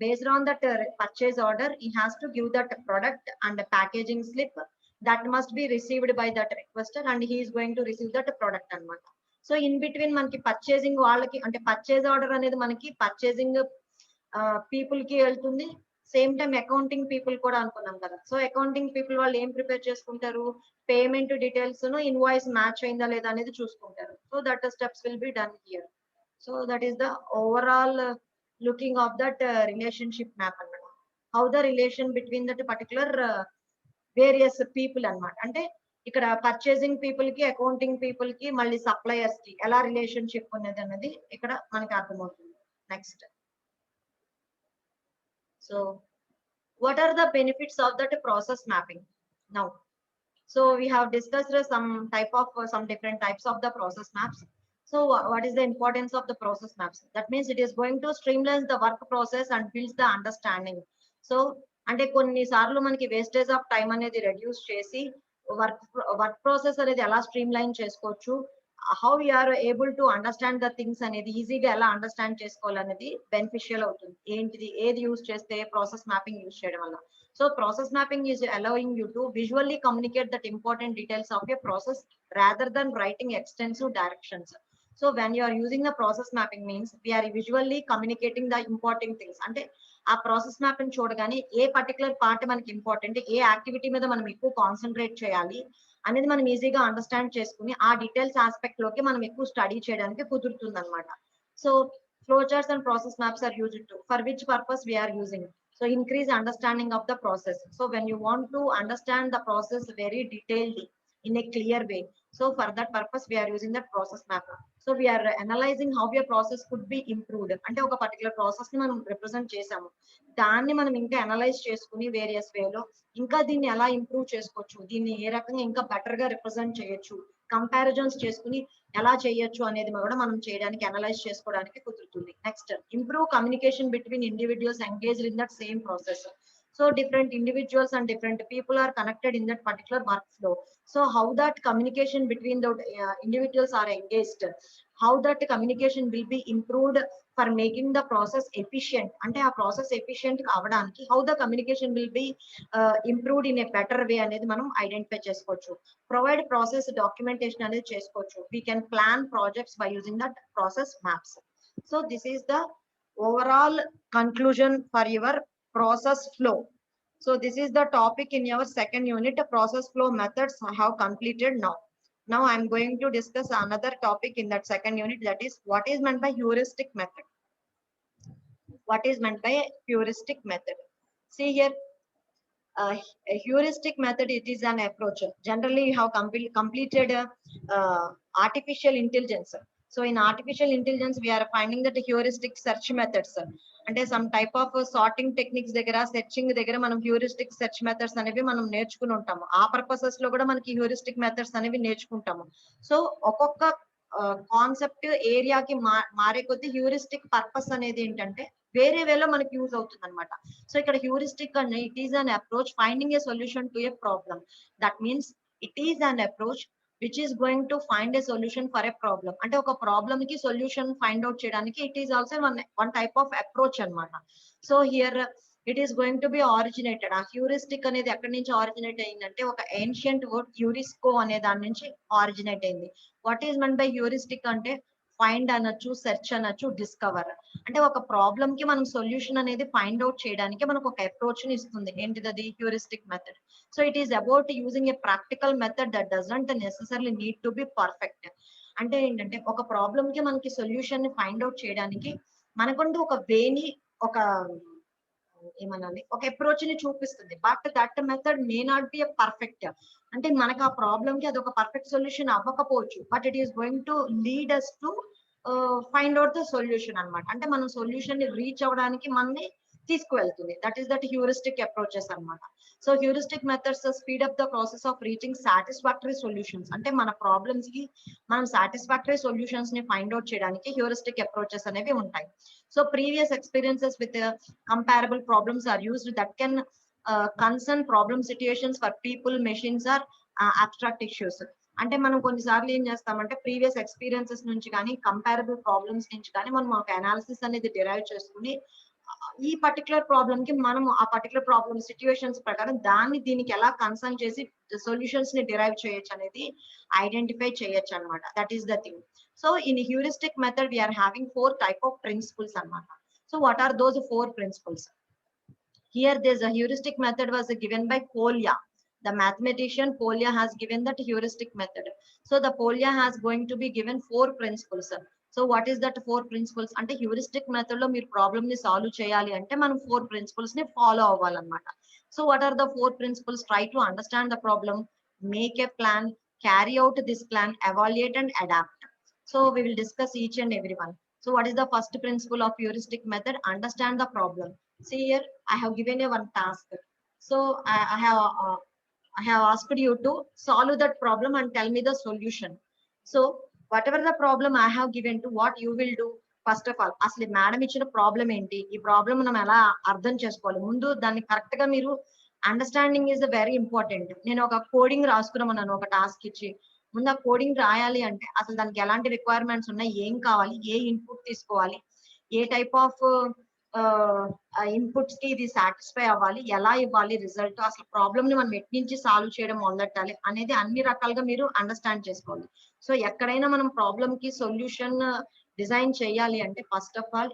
S1: based on that purchase order, he has to give that product and a packaging slip that must be received by that requester, and he is going to receive that product anamata. So in between మనకి purchasing వాళ్ళకి అంటే purchase order అనేది మనకి purchasing people కి వెళ్తుంది, same time accounting people కూడా అనుకున్నాం కదా. సో అకౌంటింగ్ పీపుల్ వాళ్ళు ఏం ప్రిపేర్ చేసుకుంటారు? పేమెంట్ డీటెయిల్స్ ను ఇన్వాయిస్ మ్యాచ్ అయిందా లేదా అనేది చూసుకుంటారు. So that steps will be done here. So that is the overall looking of that relationship map అన్నమాట. How the relation between that particular various people అన్నమాట. అంటే ఇక్కడ పర్చేసింగ్ పీపుల్ కి, అకౌంటింగ్ పీపుల్ కి, మళ్ళీ సప్లయర్స్ కి ఎలా రిలేషన్షిప్ ఉన్నది అన్నది ఇక్కడ మనకి అర్థమవుతుంది. Next, so what are the benefits of that process mapping now? So we have discussed some different types of the process maps. So what is the importance of the process maps? That means it is going to streamline the work process and builds the understanding. So అంటే కొన్నిసార్లు మనకి wastage of time అనేది reduce చేసి work process అనేది ఎలా streamline చేసుకోవచ్చు, how you're able to understand the things అనేది ఈజీగా ఎలా అండర్స్టాండ్ చేసుకోవాలనేది బెనిఫిషియల్ అవుతుంది. ఏంటిది ఏది యూజ్ చేస్తే? ప్రాసెస్ మ్యాపింగ్ యూజ్ చేయడం వల్ల. So process mapping is allowing you to visually communicate that important details of a process rather than writing extensive directions. So when you are using the process mapping means we are visually communicating the important things. అంటే ఆ process mapping చూడగానే ఏ particular part మనకి important, ఏ activity మీద మనం ఎక్కువ concentrate చేయాలి అనేది మనం ఈజీగా అండర్స్టాండ్ చేసుకుని ఆ డీటెయిల్స్ ఆస్పెక్ట్ లోకి మనం ఎక్కువ స్టడీ చేయడానికి కుదురుతుంది అనమాట. So flow charts and process maps are used to for which purpose we are using. So increase understanding of the process. So when you want to understand the process very detailed in a clear way, so for that purpose we are using that process map. So we are analyzing how a process could be improved. అంటే ఒక particular process ని మనం represent చేసాము, దాన్ని మనం ఇంకా analyse చేసుకుని various వేలో ఇంకా దీన్ని ఎలా ఇంప్రూవ్ చేసుకోవచ్చు, దీన్ని ఏ రకంగా ఇంకా బెటర్ గా రిప్రజెంట్ చేయొచ్చు, కంపారిజన్స్ చేసుకుని ఎలా చేయొచ్చు అనేది కూడా మనం చేయడానికి అనలైజ్ చేసుకోవడానికి కుదురుతుంది. Next, improve communication between individuals engaged in that same process. So different individuals and different people are connected in that particular workflow. So how that communication between the individuals are engaged, how that communication will be improved for making the process efficient. అంటే ఆ process efficient అవడానికి how the communication will be improved in a better way అనేది మనం identify చేసుకోవచ్చు. Provide process documentation అనేది చేసుకోవచ్చు. We can plan projects by using that process maps. So this is the overall conclusion for your process flow. So this is the topic in your second unit, process flow methods I have completed now. Now I am going to discuss another topic in that second unit, that is what is meant by heuristic method. What is meant by heuristic method? See here, a heuristic method, it is an approach. Generally you have completed artificial intelligence. So in artificial intelligence we are finding that heuristic search methods, అంటే some type of sorting techniques దగ్గర, searching దగ్గర మనం heuristic search methods అనేవి మనం నేర్చుకుని ఉంటాము. ఆ purposes లో కూడా మనకి హ్యూరిస్టిక్ మెథడ్స్ అనేవి నేర్చుకుంటాము. సో ఒక్కొక్క కాన్సెప్ట్ ఏరియాకి మారే కొద్ది హ్యూరిస్టిక్ పర్పస్ అనేది ఏంటంటే వేరే వేలో మనకి యూజ్ అవుతుంది అనమాట. సో ఇక్కడ హ్యూరిస్టిక్ అంటే it is an approach finding a solution to A problem. That means it is an approach which is going to find a solution for a problem. అంటే ఒక ప్రాబ్లమ్ కి సొల్యూషన్ ఫైండ్ అవుట్ చేయడానికి it is also one type of approach అన్నమాట. So here it is going to be originated. ఆ heuristic అనేది ఎక్కడి నుంచి originate అయిందంటే ఒక ఏన్షియంట్ వర్డ్ హ్యూరిస్కో అనే దాని నుంచి ఆరిజినేట్ అయింది. What is mean by heuristic అంటే ఫైండ్ అనొచ్చు, సెర్చ్ అనొచ్చు, డిస్కవర్. అంటే ఒక ప్రాబ్లమ్ కి మనం సొల్యూషన్ అనేది ఫైండ్ అవుట్ చేయడానికి మనకు ఒక అప్రోచ్ ని ఇస్తుంది. ఏంటిది అది? Heuristic method. So it is about using a practical method that doesn't necessarily need to be perfect. అంటే ఏంటంటే ఒక ప్రాబ్లమ్ కి మనకి సొల్యూషన్ ని ఫైండ్ అవుట్ చేయడానికి మనకుంటూ ఒక వేని, ఒక ఏమనాలి, ఒక అప్రోచ్ ని చూపిస్తుంది. But that method may not be perfect. అంటే మనకు ఆ ప్రాబ్లమ్ కి అది ఒక పర్ఫెక్ట్ సొల్యూషన్ అవ్వకపోవచ్చు. But it is going to lead us to find out the solution అన్నమాట. అంటే మనం సొల్యూషన్ ని రీచ్ అవ్వడానికి మనని తీసుకువెళ్తుంది. That is that heuristic approaches అన్నమాట. So heuristic methods speed up the process of reaching satisfactory solutions. అంటే మన ప్రాబ్లమ్స్ కి మనం సాటిస్ఫాక్టరీ సొల్యూషన్స్ ని ఫైండ్ అవుట్ చేయడానికి హ్యూరిస్టిక్ అప్రోచెస్ అనేవి ఉంటాయి. So previous experiences with comparable problems are used that can concern problem situations for people, machines or abstract issues. అంటే మనం కొన్నిసార్లు ఏం చేస్తామంటే ప్రీవియస్ ఎక్స్పీరియన్సెస్ నుంచి కానీ కంపారబుల్ ప్రాబ్లమ్స్ నుంచి కానీ మనం ఒక అనాలిసిస్ అనేది డిరైవ్ చేసుకుని ఈ పర్టికులర్ ప్రాబ్లమ్ కి మనం ఆ పర్టికులర్ ప్రాబ్లమ్ సిట్యుయేషన్స్ ప్రకారం దాన్ని దీనికి ఎలా కన్సర్న్ చేసి సొల్యూషన్స్ ని డిరైవ్ చేయొచ్చు అనేది ఐడెంటిఫై చేయొచ్చు అనమాట. That is the thing. So in heuristic method we're having 4 type of principles అనమాట. So what are those 4 principles? Here there's a heuristic method was given by Polya. The mathematician Polya has given that heuristic method. So the Polya has going to be given 4 principles. So what is that 4 principles? అంటే heuristic method లో మీరు problem ని solve చేయాలి అంటే మనం 4 principles ని follow అవ్వాలన్నమాట. So what are the 4 principles? Try to understand the problem, make a plan, carry out this plan, evaluate and adapt. So we will discuss each and every one. So what is the first principle of heuristic method? Understand the problem. See here, I have given you one task. So I have asked you to solve that problem and tell me the solution. So whatever the problem I have given to, what you will do? First of all అసలు madam ఇచ్చిన problem ఏంటి, ఈ problem మనం ఎలా అర్థం చేసుకోవాలి, ముందు దాన్ని కరెక్ట్ గా మీరు అండర్స్టాండింగ్ ఈజ్ వెరీ ఇంపార్టెంట్. నేను ఒక కోడింగ్ రాసుకున్నాను ఒక టాస్క్ ఇచ్చి, ముందు ఆ కోడింగ్ రాయాలి అంటే అసలు దానికి ఎలాంటి రిక్వైర్మెంట్స్ ఉన్నాయి, ఏం కావాలి, ఏ ఇన్పుట్ తీసుకోవాలి, ఏ టైప్ ఆఫ్ ఇన్పుట్స్ కి ఇది సాటిస్ఫై అవ్వాలి, ఎలా ఇవ్వాలి రిజల్ట్, అసలు ప్రాబ్లమ్ ని మనం ఎట్ నుంచి సాల్వ్ చేయడం మొదలెట్టాలి అనేది అన్ని రకాలుగా మీరు అండర్స్టాండ్ చేసుకోవాలి. సో ఎక్కడైనా మనం ప్రాబ్లమ్ కి సొల్యూషన్ డిజైన్ చేయాలి అంటే first of all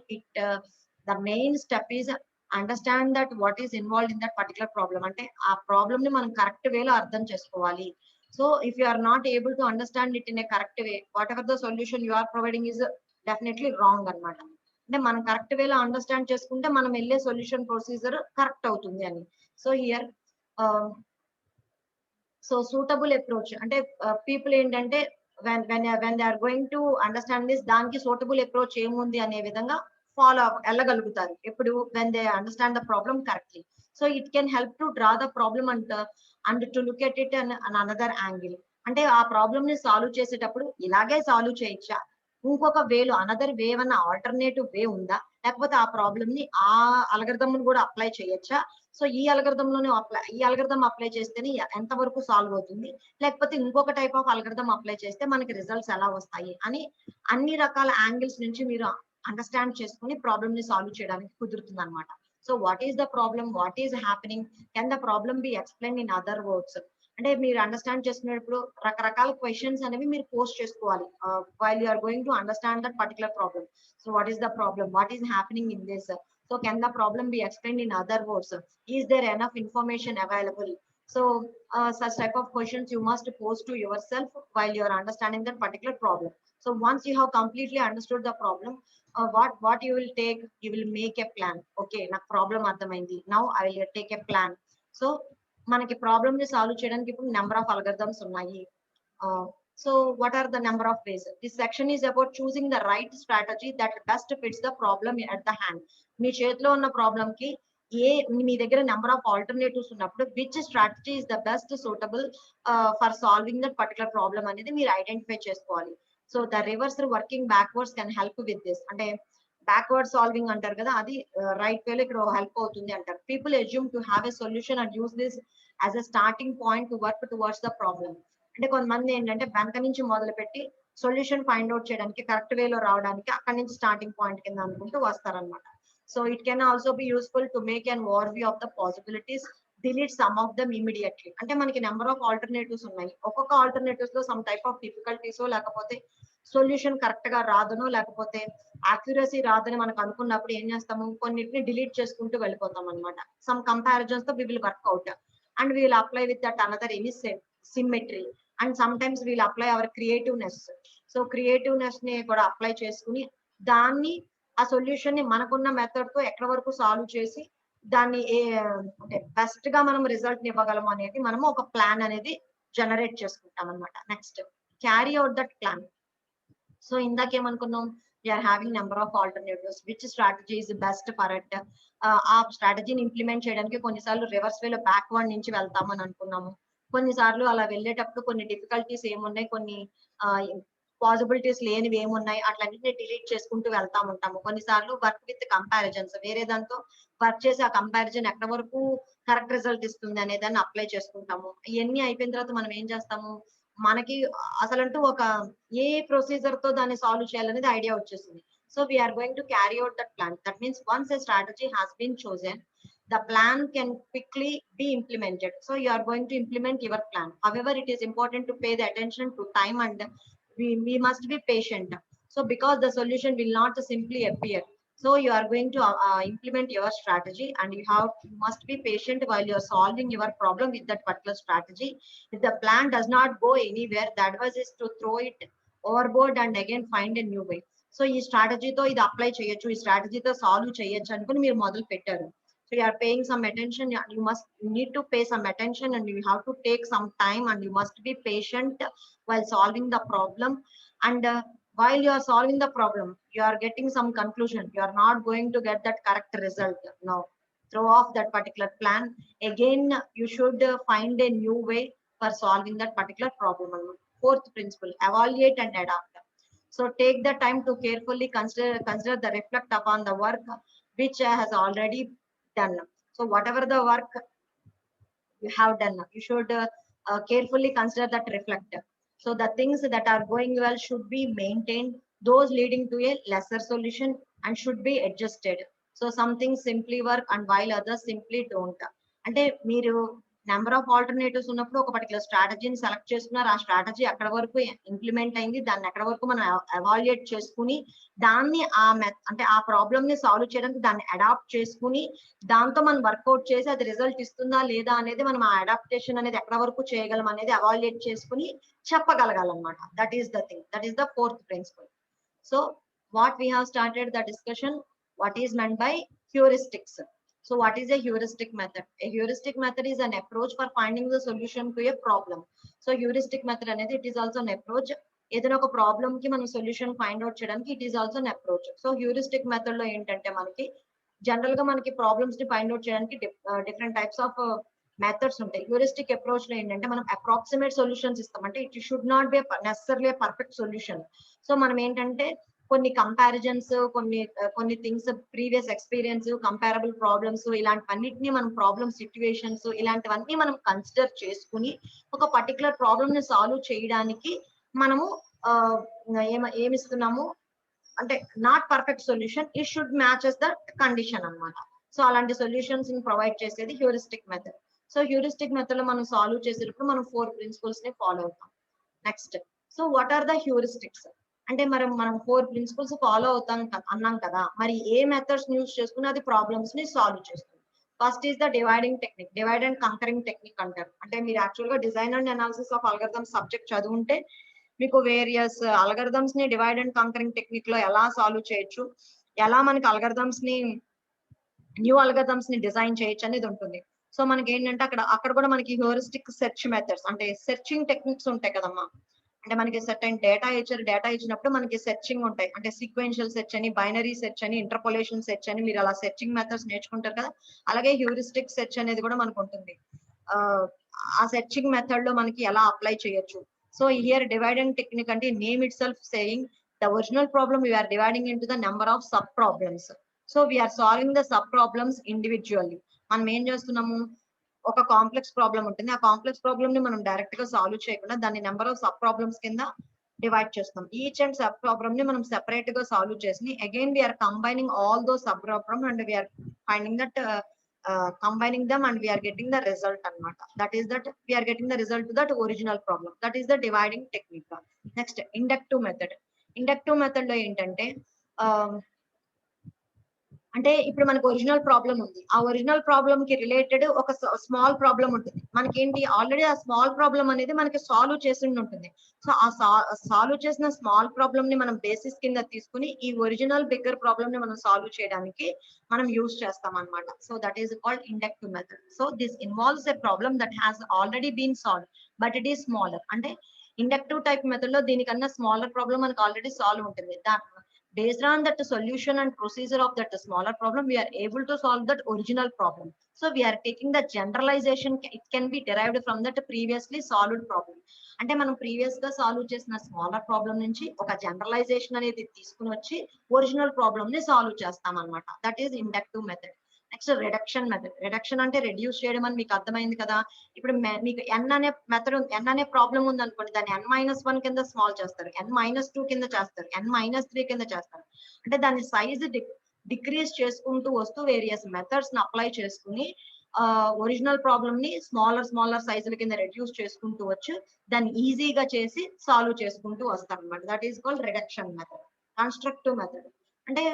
S1: the main step is understand that what is involve in that particular problem. అంటే ఆ ప్రాబ్లమ్ ని మనం కరెక్ట్ వేలో అర్థం చేసుకోవాలి. So if you are not able to understand it in a correct way, what ever the solution you are providing is definitely wrong అన్నమాట. అంటే మనం కరెక్ట్ వేలో అండర్స్టాండ్ చేసుకుంటే మనం వెళ్ళే సొల్యూషన్ ప్రొసీజర్ కరెక్ట్ అవుతుంది అని. So here so suitable approach అంటే పీపుల్ ఏంటంటే when they are going to understand this, దానికి సూటబుల్ అప్రోచ్ ఏముంది అనే విధంగా ఫాలో వెళ్ళగలుగుతారు ఎప్పుడు, when they understand the problem correctly. So it can help to draw the problem and to look at it an another angle. అంటే ఆ problem ని solve చేసేటప్పుడు ఇలాగే సాల్వ్ చేయొచ్చా, ఇంకొక వేలో అనదర్ వే అన్న ఆల్టర్నేటివ్ వే ఉందా, లేకపోతే ఆ ప్రాబ్లమ్ ని ఆ అల్గరిథం కూడా అప్లై చేయొచ్చా, సో ఈ అల్గరిథం అప్లై చేస్తేనే ఎంత వరకు సాల్వ్ అవుతుంది, లేకపోతే ఇంకొక టైప్ ఆఫ్ అల్గరిథం అప్లై చేస్తే మనకి రిజల్ట్స్ ఎలా వస్తాయి అని అన్ని రకాల యాంగిల్స్ నుంచి మీరు అండర్స్టాండ్ చేసుకుని ప్రాబ్లమ్ ని సాల్వ్ చేయడానికి కుదురుతుంది అనమాట. So what is the problem, what is happening, can the problem be explain in other words. అంటే మీరు అండర్స్టాండ్ చేసుకునేటప్పుడు రకరకాల క్వశ్చన్స్ అనేవి మీరు పోస్ట్ చేసుకోవాలి while you are going to understand that particular problem. So what is the problem, what is happening in this, so can the problem be explained in other words, is there enough information available. So such type of questions you must pose to yourself while you are understanding that particular problem. So once you have completely understood the problem, what you will take, you will make a plan. Okay, na problem అర్థమైంది, now I will take a plan. So మనకి problem ని solve చేయడానికి ఇప్పుడు number of algorithms ఉన్నాయి. So what are the number of ways? This section is about choosing the right strategy that best fits the problem at the hand. మీ చేతిలో ఉన్న problem కి మీ దగ్గర number of alternatives ఉన్నప్పుడు which strategy is the best suitable for solving that particular problem అనేది మీరు identify చేసుకోవాలి. So the reverse working backwards can help with this. అంటే backward solving అంటారు కదా, అది రైట్ వేలో ఇక్కడ హెల్ప్ అవుతుంది అంటారు. People assume to have a solution and use this as a starting point to work towards the problem. అంటే కొంతమంది ఏంటంటే వెనక నుంచి మొదలు పెట్టి సొల్యూషన్ ఫైండ్ అవుట్ చేయడానికి కరెక్ట్ వేలో రావడానికి అక్కడి నుంచి స్టార్టింగ్ పాయింట్ కింద అనుకుంటూ వస్తారనమాట. So it can also be useful to make an overview of the possibilities, delete some of them immediately. అంటే మనకి నెంబర్ ఆఫ్ ఆల్టర్నేటివ్స్ ఉన్నాయి, ఒక్కొక్క ఆల్టర్నేటివ్స్ లో సమ్ టైప్ ఆఫ్ డిఫికల్టీస్ లేకపోతే సొల్యూషన్ కరెక్ట్ గా రాదనో లేకపోతే యాక్యురసీ రాదని మనకు అనుకున్నప్పుడు ఏం చేస్తాము, కొన్నిటిని డిలీట్ చేసుకుంటూ వెళ్ళిపోతాం అనమాట. సమ్ కంపారిజన్స్ తో we will work out and we will apply with that another any symmetry and sometimes we'll apply our creativeness. So creativeness ని కూడా అప్లై చేసుకుని దాన్ని ఆ సొల్యూషన్ ని మనకున్న మెథడ్ తో ఎక్కడ వరకు సాల్వ్ చేసి దాన్ని అంటే బెస్ట్ గా మనం రిజల్ట్ ఇవ్వగలం అనేది మనము ఒక ప్లాన్ అనేది జనరేట్ చేసుకుంటాం అనమాట. Next carry out that plan. So ఇందాకేమనుకున్నాం, we're having number of alternatives, which strategy is best for it. ఆ స్ట్రాటజీని ఇంప్లిమెంట్ చేయడానికి కొన్నిసార్లు రివర్స్ వేలో బ్యాక్వర్డ్ నుంచి వెళ్తామని అనుకున్నాము. కొన్నిసార్లు అలా వెళ్ళేటప్పుడు కొన్ని డిఫికల్టీస్ ఏమున్నాయి, కొన్ని పాసిబిలిటీస్ లేనివి ఏమున్నాయి, అట్లన్నిటిని డిలీట్ చేసుకుంటూ వెళ్తా ఉంటాము. కొన్నిసార్లు వర్క్ విత్ కంపారిజన్స్, వేరే దాంతో వర్క్ చేసి ఆ కంపారిజన్ ఎక్కడ వరకు కరెక్ట్ రిజల్ట్ ఇస్తుంది అనే దాన్ని అప్లై చేసుకుంటాము. ఇవన్నీ అయిపోయిన తర్వాత మనం ఏం చేస్తాము, మనకి అసలంటూ ఒక ఏ ప్రొసీజర్ తో దాన్ని సాల్వ్ చేయాలనేది ఐడియా వచ్చేసింది. So we're going to carry out that plan. That means once a strategy has been chosen, the plan can quickly be implemented. So you are going to implement your plan. However, it is important to pay the attention to time, and we must be patient. So because the solution will not simply appear. So you are going to implement your strategy, and you must be patient while you are solving your problem with that particular strategy. If the plan does not go anywhere, the advice is to throw it overboard and again find a new way. So ఈ స్ట్రాటజీతో ఇది apply చేయొచ్చు, ఈ స్ట్రాటజీతో solve చేయొచ్చు అనుకుని మీరు మొదలు పెట్టారు. So you are paying some attention, you need to pay some attention, and you have to take some time, and you must be patient while solving the problem. And while you are solving the problem, you are getting some conclusion, you are not going to get that correct result. Now throw off that particular plan. Again, you should find a new way for solving that particular problem. Fourth principle, evaluate and adapt. So take the time to carefully consider the reflect upon the work which has already done. So whatever the work you have done, you should carefully consider that reflect. So the things that are going well should be maintained, those leading to a lesser solution and should be adjusted. So some things simply work and while others simply don't. అంటే మీరు number of alternatives ఉన్నప్పుడు ఒక particular స్ట్రాటజీని select చేసుకున్నారు, ఆ strategy ఎక్కడ వరకు implement అయింది, దాన్ని ఎక్కడ వరకు మనం ఎవాల్యుయేట్ చేసుకుని దాన్ని అంటే ఆ ప్రాబ్లమ్ ని సాల్వ్ చేయడానికి దాన్ని అడాప్ట్ చేసుకుని దాంతో మనం వర్కౌట్ చేసి అది రిజల్ట్ ఇస్తుందా లేదా అనేది మనం ఆ అడాప్టేషన్ అనేది ఎక్కడ వరకు చేయగలం అనేది ఎవాల్యుయేట్ చేసుకుని చెప్పగలగాలన్నమాట. That is the thing, that is the fourth principle. So what we have started the discussion, what is meant by heuristics. So what is a heuristic method? A heuristic method is an approach for finding the solution to a problem. So heuristic method అనేది it is also an approach. ఏదైనా ఒక problem కి మనం solution find out చేయడానికి it is also an approach. So heuristic method లో ఏంటంటే మనకి general గా మనకి ప్రాబ్లమ్స్ ని ఫైండ్ అవుట్ చేయడానికి డిఫరెంట్ టైప్స్ ఆఫ్ మెథడ్స్ ఉంటాయి. హ్యూరిస్టిక్ అప్రోచ్ లో ఏంటంటే మనం అప్రాక్సిమేట్ సొల్యూషన్స్ ఇస్తాం, అంటే it should not be necessarily perfect solution. So మనం ఏంటంటే కొన్ని కంపారిజన్స్, కొన్ని things, previous experience, comparable problems, ఇలాంటివన్నిటిని మనం ప్రాబ్లమ్ సిచ్యువేషన్స్ ఇలాంటివన్నీ మనం కన్సిడర్ చేసుకుని ఒక పర్టికులర్ ప్రాబ్లమ్ ని సాల్వ్ చేయడానికి మనము ఏమిస్తున్నాము అంటే not perfect solution, it should matches the condition అన్నమాట. సో అలాంటి సొల్యూషన్స్ ని ప్రొవైడ్ చేసేది heuristic method. So heuristic method లో మనం సాల్వ్ చేసేటప్పుడు మనం 4 ప్రిన్సిపల్స్ ని ఫాలో అవుతాం. Next, so what are the heuristics అంటే మనం 4 ప్రిన్సిపల్స్ ఫాలో అవుతాం అన్నాం కదా, మరి ఏ మెథడ్స్ యూజ్ చేసుకుని అది ప్రాబ్లమ్స్ ని సాల్వ్ చేస్తుంది. First is the dividing technique, divide and conquering technique అంటారు. అంటే మీరు యాక్చువల్ గా design and analysis of algorithms subject చదువుంటే మీకు వేరియస్ అల్గోరిథమ్స్ ని డివైడ్ అండ్ కంకరింగ్ టెక్నిక్ లో ఎలా సాల్వ్ చేయొచ్చు, ఎలా మనకి అల్గోరిథమ్స్ ని న్యూ అల్గోరిథమ్స్ ని డిజైన్ చేయొచ్చు అనేది ఉంటుంది. సో మనకి ఏంటంటే అక్కడ కూడా మనకి హ్యూరిస్టిక్ సెర్చ్ మెథడ్స్ అంటే సెర్చింగ్ టెక్నిక్స్ ఉంటాయి కదమ్మా. అంటే మనకి సర్టెన్ డేటా ఇచ్చినప్పుడు మనకి సెర్చింగ్ ఉంటాయి, అంటే సీక్వెన్షియల్ సెర్చ్ అని, బైనరీ సెర్చ్ అని, ఇంటర్పోలేషన్ సెర్చ్ అని, మీరు అలా సెర్చింగ్ మెథడ్స్ నేర్చుకుంటారు కదా. అలాగే హ్యూరిస్టిక్ సెర్చ్ అనేది కూడా మనకు ఉంటుంది. ఆ సెర్చింగ్ మెథడ్ లో మనకి ఎలా అప్లై చేయొచ్చు. సో హియర్ డివైడింగ్ టెక్నిక్ అంటే name itself saying the original problem we're dividing in to the number of sub problems. So we're solving the sub problems individually. మనం ఏం చేస్తున్నాము, ఒక కాంప్లెక్స్ ప్రాబ్లం ఉంటుంది, ఆ కాంప్లెక్స్ ప్రాబ్లమ్ ని మనం direct గా సాల్వ్ చేయకుండా దాన్ని నెంబర్ ఆఫ్ సబ్ ప్రాబ్లమ్స్ కింద డివైడ్ చేస్తాం. ఈచ్ అండ్ సబ్ ప్రాబ్లమ్ ని మనం సెపరేట్ గా సాల్వ్ చేసి again we're combining all those sub problem and we're finding that combining them and we are getting the result anamata. That is that we are getting the result to that original problem. That is the dividing technique. Next, inductive method. Inductive method lo entante అంటే ఇప్పుడు మనకు original problem ఉంది. ఆ original problem కి related ఒక small problem ఉంటుంది. మనకేంటి already ఆ స్మాల్ ప్రాబ్లమ్ అనేది మనకి సాల్వ్ చేసి ఉంటుంది. సో ఆ సాల్వ్ చేసిన స్మాల్ ప్రాబ్లమ్ ని మనం బేసిస్ కింద తీసుకుని ఈ ఒరిజినల్ బిగ్గర్ ప్రాబ్లమ్ ని మనం సాల్వ్ చేయడానికి మనం యూజ్ చేస్తాం అన్నమాట. So that is called inductive method. So this involves a problem that has already been solve but it is smaller. అంటే ఇండక్టివ్ టైప్ మెథడ్ లో దీనికన్నా స్మాలర్ ప్రాబ్లమ్ మనకు ఆల్రెడీ సాల్వ్ ఉంటుంది. Based on that solution and procedure of that smaller problem, we are able to solve that original problem. So we are taking the generalization, it can be derived from that previously solved problem. అంటే మనం previous గా solve చేసిన smaller problem నుంచి ఒక generalisation అనేది తీసుకుని వచ్చి original problem ని సాల్వ్ చేస్తాం అన్నమాట. That is inductive method. Next reduction method. Reduction అంటే రెడ్యూస్ చేయడం అని మీకు అర్థమైంది కదా. ఇప్పుడు మీకు ఎన్ అనే మెథడ్ ఎన్ అనే ప్రాబ్లం ఉంది అనుకోండి, దాన్ని n-1 కింద స్మాల్ చేస్తారు, n-2 కింద చేస్తారు, n-3 కింద చేస్తారు. అంటే దాని సైజ్ డిక్రీజ్ చేసుకుంటూ వస్తూ వేరియస్ మెథడ్స్ ని అప్లై చేసుకుని ఒరిజినల్ ప్రాబ్లమ్ ని స్మాలర్ సైజుల కింద రెడ్యూస్ చేసుకుంటూ వచ్చి దాన్ని ఈజీగా చేసి సాల్వ్ చేసుకుంటూ వస్తారు అనమాట. That is called reduction method. Constructive method అంటే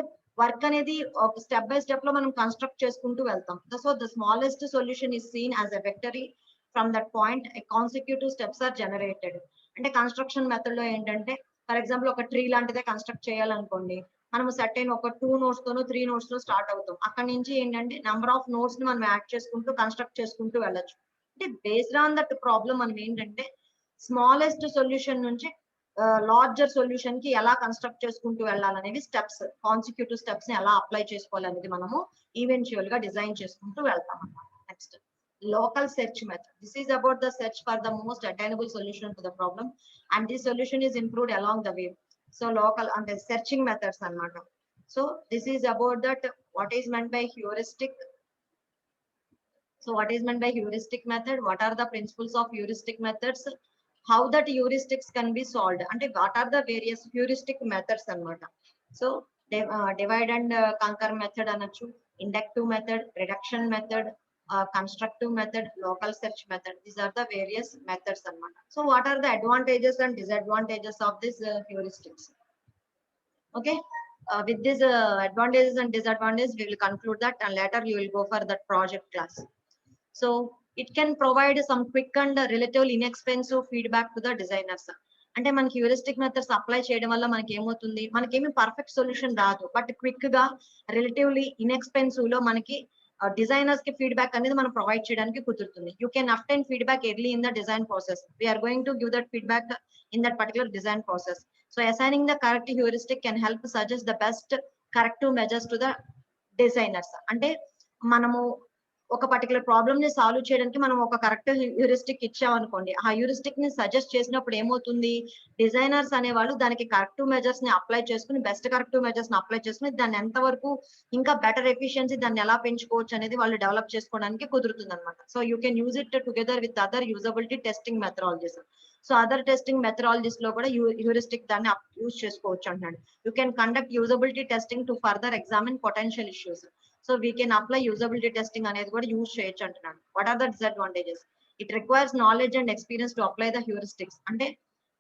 S1: వర్క్ అనేది ఒక స్టెప్ బై స్టెప్ లో మనం కన్స్ట్రక్ట్ చేసుకుంటూ వెళ్తాం. So the smallest solution is seen as a victory. From that point consecutive steps are generated. అంటే కన్స్ట్రక్షన్ మెథడ్ లో ఏంటంటే ఫర్ ఎగ్జాంపుల్ ఒక ట్రీ లాంటిదే కన్స్ట్రక్ట్ చేయాలనుకోండి, మనం సర్టెన్ ఒక 2 nodes తోనో 3 nodes తో స్టార్ట్ అవుతాం. అక్కడ నుంచి ఏంటంటే నెంబర్ ఆఫ్ నోట్స్ ని మనం యాడ్ చేసుకుంటూ కన్స్ట్రక్ట్ చేసుకుంటూ వెళ్ళొచ్చు. అంటే బేస్డ్ ఆన్ దట్ ప్రాబ్లం మనం ఏంటంటే స్మాలెస్ట్ సొల్యూషన్ నుంచి లార్జర్ సొల్యూషన్ కి ఎలా కన్స్ట్రక్ట్ చేసుకుంటూ వెళ్ళాలనేవి స్టెప్స్, కాన్సిక్యూటివ్ స్టెప్స్ ని ఎలా అప్లై చేసుకోవాలనేది మనము ఈవెన్చువల్ గా డిజైన్ చేసుకుంటూ వెళ్తాం అన్నమాట. Next local search method. This is about the search for the most attainable solution to the problem, and this solution is improved along the way. So local and the searching methods anamata. So this is about that what is meant by heuristic. So what is meant by heuristic method? What are the principles of heuristic methods? How that heuristics can be solved? And what are the various heuristic methods anamata. So divide and conquer method anachu, inductive method, reduction method, constructive method, local search method. These are the various methods anamata. So what are the advantages and disadvantages of this heuristics? Okay. With these advantages and disadvantages, we will conclude that, and later you will go for that project class. So it can provide some quick and relatively inexpensive feedback to the designers. అంటే మనకి heuristic methods apply చేయడం వల్ల మనకి ఏమవుతుంది, మనకేమి perfect solution రాదు, but quick గా relatively inexpensive లో మనకి డిజైనర్స్ కి ఫీడ్బ్యాక్ అనేది మనం ప్రొవైడ్ చేయడానికి కుదురుతుంది. You can obtain feedback early in the design process. We're going to give that feedback in that particular design process. So assigning the correct heuristic can help suggest the best corrective measures to the designers. అంటే మనము ఒక particular problem ని solve చేయడానికి మనం ఒక correct heuristic ఇచ్చామనుకోండి, ఆ heuristic ని suggest చేసినప్పుడు ఏమవుతుంది, డిజైనర్స్ అనేవాళ్ళు దానికి కరెక్టివ్ మెజర్స్ ని అప్లై చేసుకుని, బెస్ట్ కరెక్టివ్ మెజర్స్ ని అప్లై చేసుకుని దాన్ని ఎంతవరకు ఇంకా బెటర్ ఎఫిషియన్సీ దాన్ని ఎలా పెంచుకోవచ్చు అనేది వాళ్ళు డెవలప్ చేసుకోవడానికి కుదురుతుంది అనమాట. So you can use it together with other usability testing methodologies. So other testing methodologies లో కూడా హ్యూరిస్టిక్ దాన్ని యూజ్ చేసుకోవచ్చు అంటున్నాడు. You can conduct usability testing to further examine potential issues. So we can apply usability testing అనేది కూడా use చేయొచ్చు అంటున్నాడు. What are the disadvantages? It requires knowledge and experience to apply the heuristics. అంటే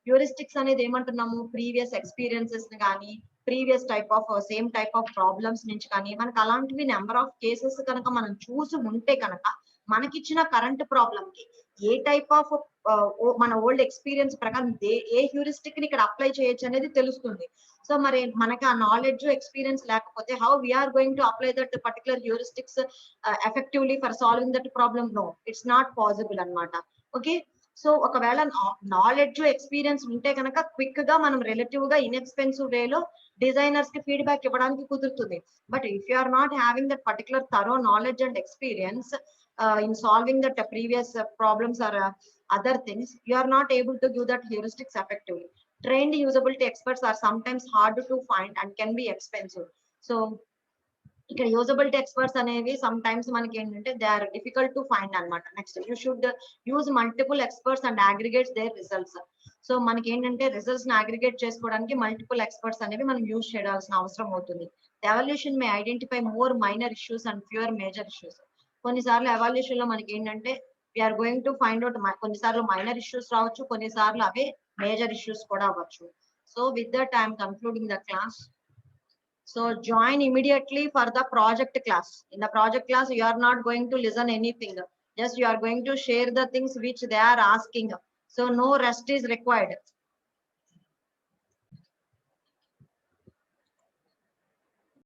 S1: heuristics అనేది ఏమంటున్నాము, previous experiences కానీ, previous type of same type of problems నుంచి కానీ మనకు అలాంటివి నెంబర్ ఆఫ్ కేసెస్ కనుక మనం చూసి ఉంటే కనుక మనకిచ్చిన కరెంట్ ప్రాబ్లమ్ కి ఏ టైప్ ఆఫ్ మన ఓల్డ్ ఎక్స్పీరియన్స్ ప్రకారం ఏ హ్యూరిస్టిక్ ని ఇక్కడ అప్లై చేయొచ్చు అనేది తెలుస్తుంది. సో మరి మనకి ఆ నాలెడ్జ్ ఎక్స్పీరియన్స్ లేకపోతే how we're going to apply that particular heuristics effectively for solving that problem? No, it's not possible అన్నమాట. ఓకే. సో ఒకవేళ నాలెడ్జ్ ఎక్స్పీరియన్స్ ఉంటే కనుక క్విక్ గా మనం రిలేటివ్ గా ఇన్ఎక్స్పెన్సివ్ వేలో డిజైనర్స్ కి ఫీడ్బ్యాక్ ఇవ్వడానికి కుదురుతుంది. But if you are not having that particular thorough knowledge and experience in solving the previous problems or other things, you are not able to give that heuristics effectively. Trained usability experts are sometimes hard to find and can be expensive. So ఇక్కడ usability experts అనేవి sometimes మనకి ఏంటంటే they are difficult to find అనమాట. Next you should use multiple experts and aggregates their results. So మనకి ఏంటంటే results ని aggregate చేసుకోవడానికి multiple experts అనేవి మనం యూజ్ చేయాల్సిన అవసరం అవుతుంది. Evaluation may identify more minor issues and fewer major issues. కొన్నిసార్లు ఎవాల్యుయేషన్ లో మనకి ఏంటంటే we're going to find out కొన్నిసార్లు మైనర్ ఇష్యూస్ రావచ్చు, కొన్నిసార్లు అవే మేజర్ ఇష్యూస్ కూడా అవ్వచ్చు. So with that I'm concluding the class. So join immediately for the project class. In the project class, you are not going to listen anything. Just you are going to share the things which they are asking. So no rest is required.